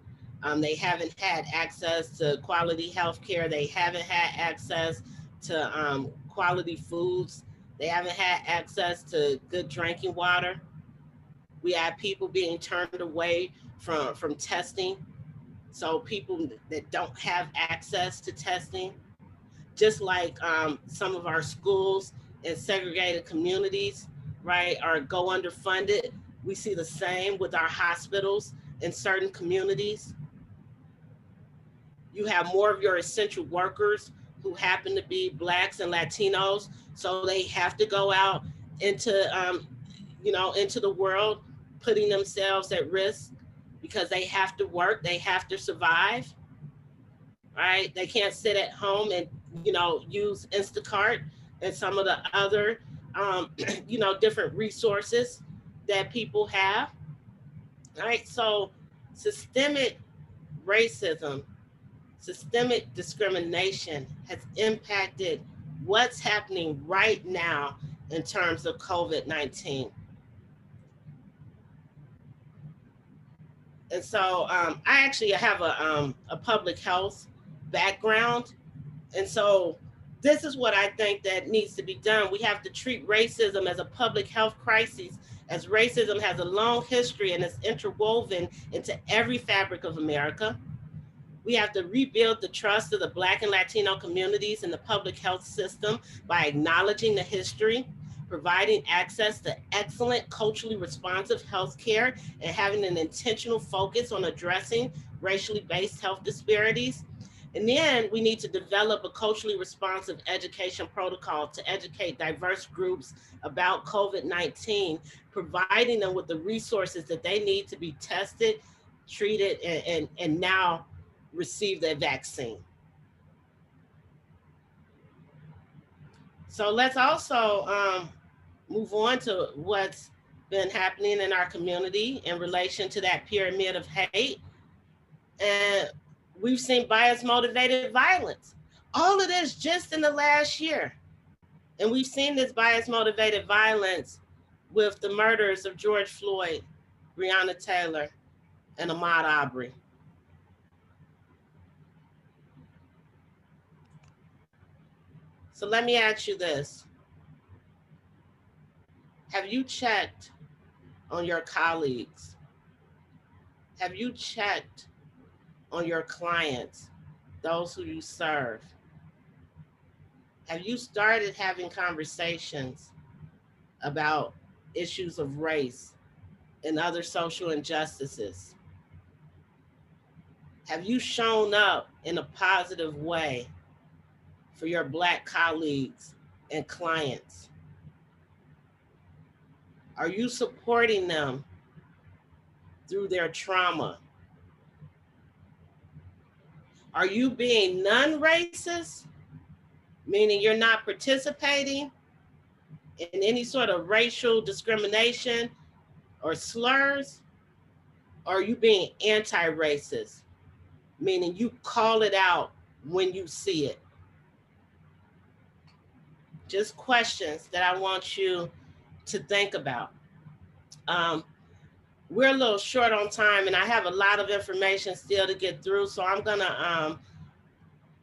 [SPEAKER 2] They haven't had access to quality healthcare. They haven't had access to quality foods. They haven't had access to good drinking water. We have people being turned away from testing. So people that don't have access to testing, just like some of our schools in segregated communities, right, go underfunded. We see the same with our hospitals in certain communities. You have more of your essential workers who happen to be Blacks and Latinos, so they have to go out into the world, putting themselves at risk because they have to work, they have to survive, right? They can't sit at home and use Instacart and some of the other different resources that people have, right? So systemic racism, systemic discrimination has impacted what's happening right now in terms of COVID-19. And so I actually have a public health background. And so this is what I think that needs to be done. We have to treat racism as a public health crisis, as racism has a long history and is interwoven into every fabric of America. We have to rebuild the trust of the Black and Latino communities in the public health system by acknowledging the history, providing access to excellent culturally responsive healthcare, and having an intentional focus on addressing racially based health disparities. And then we need to develop a culturally responsive education protocol to educate diverse groups about COVID-19, providing them with the resources that they need to be tested, treated, and now receive their vaccine. So let's also move on to what's been happening in our community in relation to that pyramid of hate. And we've seen bias-motivated violence. All of this just in the last year. And we've seen this bias-motivated violence with the murders of George Floyd, Breonna Taylor, and Ahmaud Arbery. So let me ask you this. Have you checked on your colleagues? Have you checked on your clients, those who you serve? Have you started having conversations about issues of race and other social injustices? Have you shown up in a positive way for your Black colleagues and clients? Are you supporting them through their trauma? Are you being non-racist, meaning you're not participating in any sort of racial discrimination or slurs? Or are you being anti-racist, meaning you call it out when you see it? Just questions that I want you to think about. We're a little short on time and I have a lot of information still to get through, so I'm gonna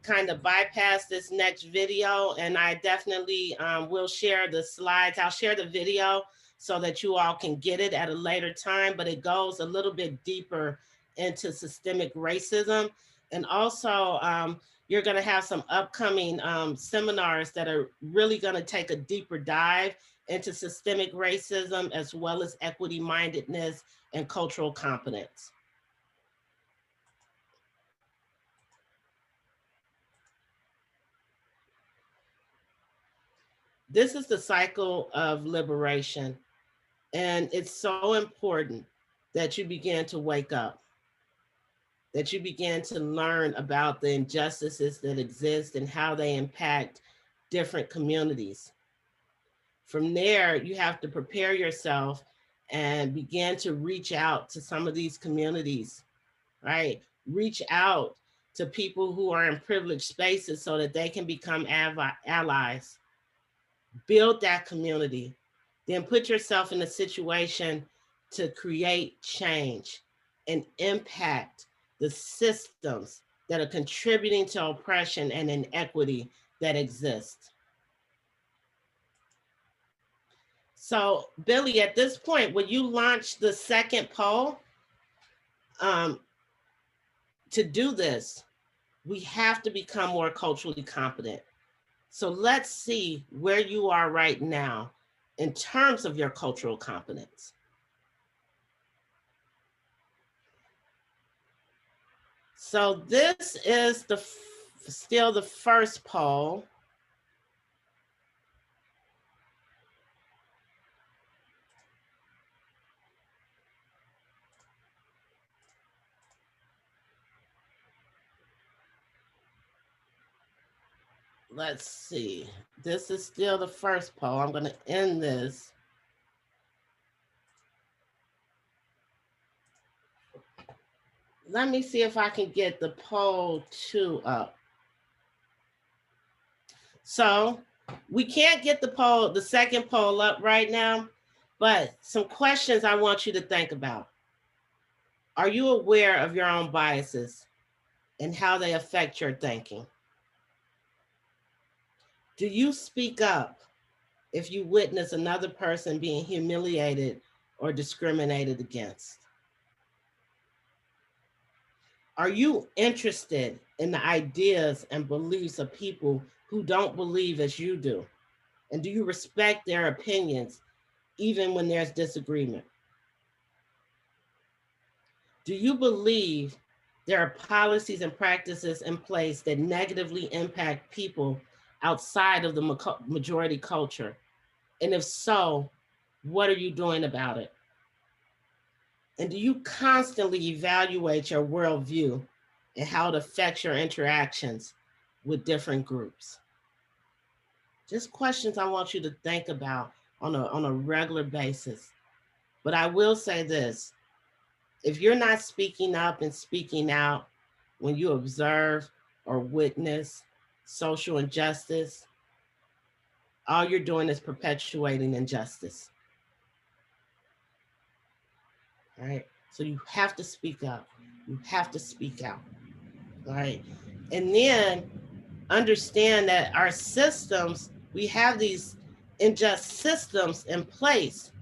[SPEAKER 2] kind of bypass this next video, and I definitely will share the slides. I'll share the video so that you all can get it at a later time, but it goes a little bit deeper into systemic racism And also, you're going to have some upcoming seminars that are really going to take a deeper dive into systemic racism, as well as equity mindedness and cultural competence. This is the cycle of liberation. And it's so important that you begin to wake up, that you begin to learn about the injustices that exist and how they impact different communities. From there, you have to prepare yourself and begin to reach out to some of these communities, right? Reach out to people who are in privileged spaces so that they can become allies. Build that community. Then put yourself in a situation to create change and impact the systems that are contributing to oppression and inequity that exist. So, Billy, at this point, will you launch the second poll? To do this, we have to become more culturally competent. So let's see where you are right now in terms of your cultural competence. So this is still the first poll. Let's see. This is still the first poll. I'm going to end this. Let me see if I can get the poll 2 up. So we can't get the second poll up right now, but some questions I want you to think about. Are you aware of your own biases and how they affect your thinking? Do you speak up if you witness another person being humiliated or discriminated against? Are you interested in the ideas and beliefs of people who don't believe as you do? And do you respect their opinions even when there's disagreement? Do you believe there are policies and practices in place that negatively impact people outside of the majority culture? And if so, what are you doing about it? And do you constantly evaluate your worldview and how it affects your interactions with different groups? Just questions I want you to think about on a regular basis. But I will say this, if you're not speaking up and speaking out when you observe or witness social injustice, all you're doing is perpetuating injustice. All right, so you have to speak up. You have to speak out. All right, and then understand that our systems, we have these unjust systems in place,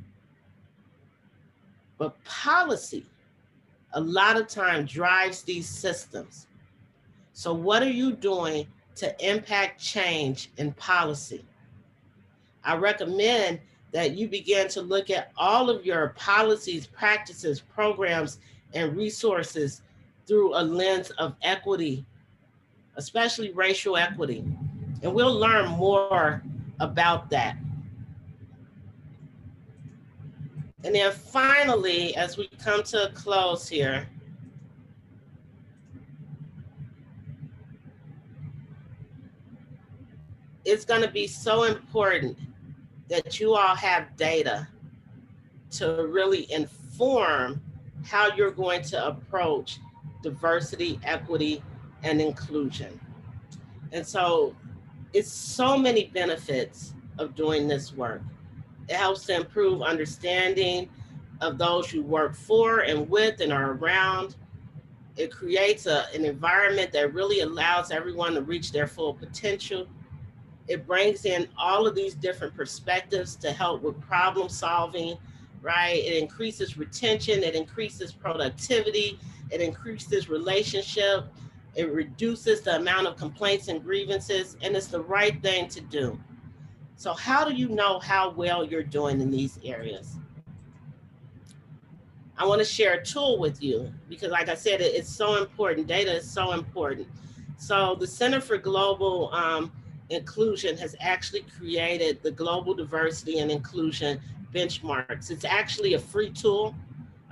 [SPEAKER 2] but policy a lot of time drives these systems. So what are you doing to impact change in policy? I recommend that you begin to look at all of your policies, practices, programs, and resources through a lens of equity, especially racial equity. And we'll learn more about that. And then finally, as we come to a close here, it's going to be so important that you all have data to really inform how you're going to approach diversity, equity, and inclusion. And so it's so many benefits of doing this work. It helps to improve understanding of those you work for and with and are around. It creates an environment that really allows everyone to reach their full potential. It brings in all of these different perspectives to help with problem solving, right? It increases retention, it increases productivity, it increases relationship, It reduces the amount of complaints and grievances, and it's the right thing to do. So how do you know how well you're doing in these areas? I want to share a tool with you because, like I said, it's so important. Data is so important. So the Center for Global Inclusion has actually created the Global Diversity and Inclusion Benchmarks. It's actually a free tool,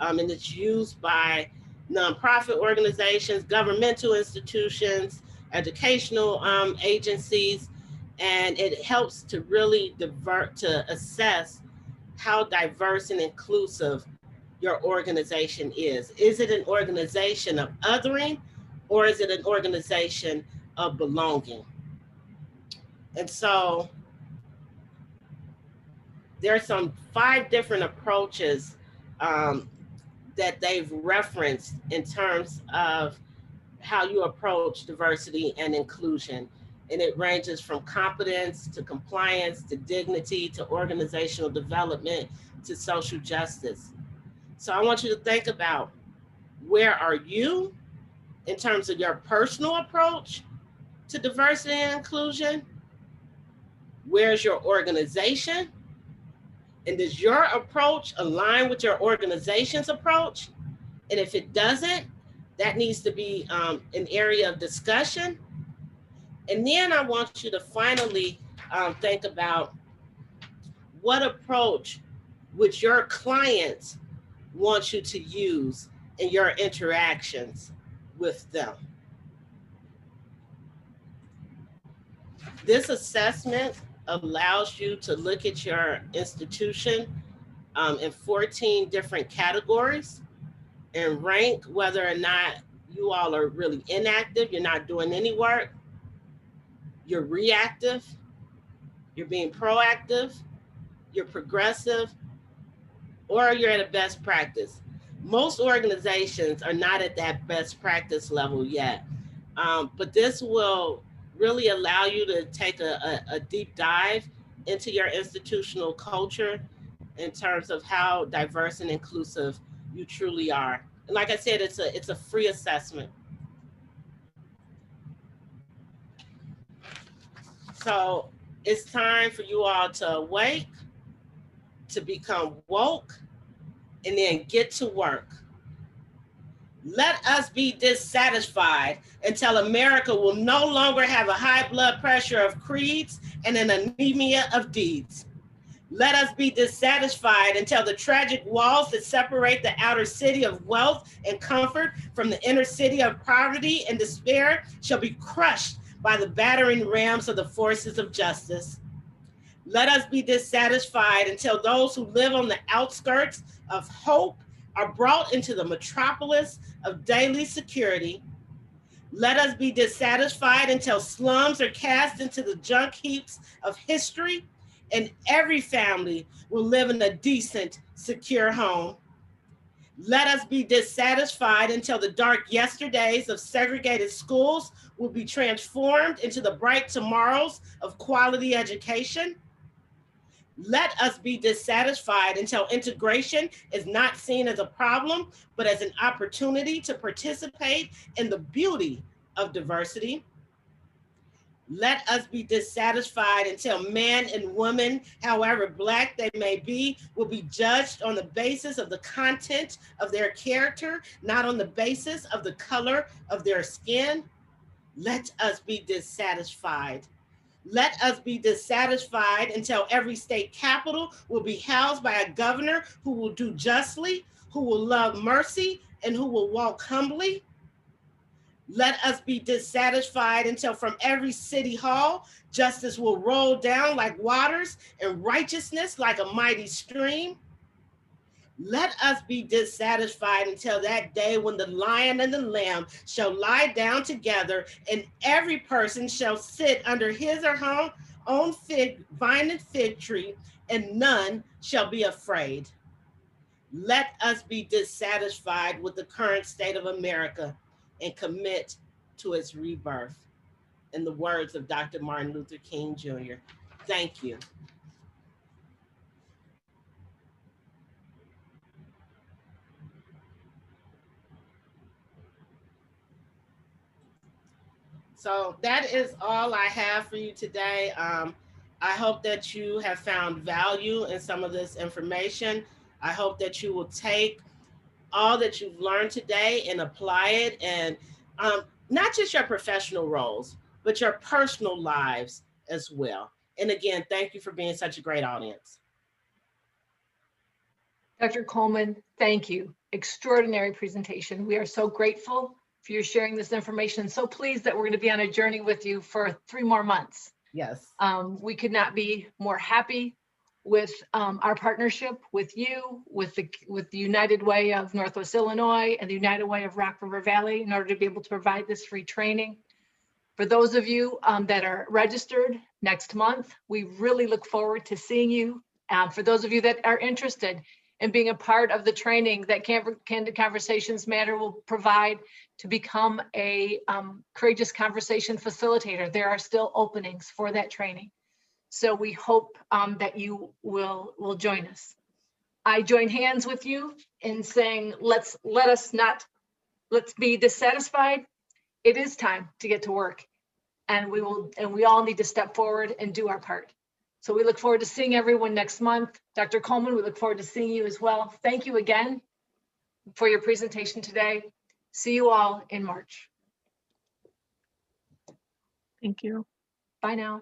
[SPEAKER 2] and it's used by nonprofit organizations, governmental institutions, educational agencies, and it helps to really assess how diverse and inclusive your organization is. Is it an organization of othering, or is it an organization of belonging? And so there are some 5 different approaches that they've referenced in terms of how you approach diversity and inclusion. And it ranges from competence to compliance to dignity to organizational development to social justice. So I want you to think about, where are you in terms of your personal approach to diversity and inclusion? Where's your organization? And does your approach align with your organization's approach? And if it doesn't, that needs to be an area of discussion. And then I want you to finally think about, what approach would your clients want you to use in your interactions with them? This assessment allows you to look at your institution in 14 different categories and rank whether or not you all are really inactive, you're not doing any work, you're reactive, you're being proactive, you're progressive, or you're at a best practice. Most organizations are not at that best practice level yet, but this will really allow you to take a deep dive into your institutional culture in terms of how diverse and inclusive you truly are. And like I said, it's a free assessment. So it's time for you all to awake, to become woke, and then get to work. Let us be dissatisfied until America will no longer have a high blood pressure of creeds and an anemia of deeds. Let us be dissatisfied until the tragic walls that separate the outer city of wealth and comfort from the inner city of poverty and despair shall be crushed by the battering rams of the forces of justice. Let us be dissatisfied until those who live on the outskirts of hope are brought into the metropolis of daily security. Let us be dissatisfied until slums are cast into the junk heaps of history and every family will live in a decent, secure home. Let us be dissatisfied until the dark yesterdays of segregated schools will be transformed into the bright tomorrows of quality education. Let us be dissatisfied until integration is not seen as a problem, but as an opportunity to participate in the beauty of diversity. Let us be dissatisfied until man and woman, however Black they may be, will be judged on the basis of the content of their character, not on the basis of the color of their skin. Let us be dissatisfied. Let us be dissatisfied until every state capital will be housed by a governor who will do justly, who will love mercy, and who will walk humbly. Let us be dissatisfied until from every city hall, justice will roll down like waters and righteousness like a mighty stream. Let us be dissatisfied until that day when the lion and the lamb shall lie down together and every person shall sit under his or her own vine and fig tree and none shall be afraid. Let us be dissatisfied with the current state of America and commit to its rebirth. In the words of Dr. Martin Luther King Jr. Thank you. So that is all I have for you today. I hope that you have found value in some of this information. I hope that you will take all that you've learned today and apply it, and not just your professional roles, but your personal lives as well. And again, thank you for being such a great audience.
[SPEAKER 1] Dr. Coleman, thank you. Extraordinary presentation. We are so grateful for you sharing this information. So pleased that we're going to be on a journey with you for 3 more months.
[SPEAKER 2] Yes.
[SPEAKER 1] We could not be more happy with our partnership with you, with the United Way of Northwest Illinois and the United Way of Rock River Valley in order to be able to provide this free training. For those of you that are registered next month, we really look forward to seeing you. For those of you that are interested in being a part of the training that Candid Conversations Matter will provide to become a courageous conversation facilitator, there are still openings for that training. So we hope that you will join us. I join hands with you in saying, let's be dissatisfied. It is time to get to work, and we all need to step forward and do our part. So we look forward to seeing everyone next month. Dr. Coleman, we look forward to seeing you as well. Thank you again for your presentation today. See you all in March.
[SPEAKER 3] Thank you.
[SPEAKER 1] Bye now.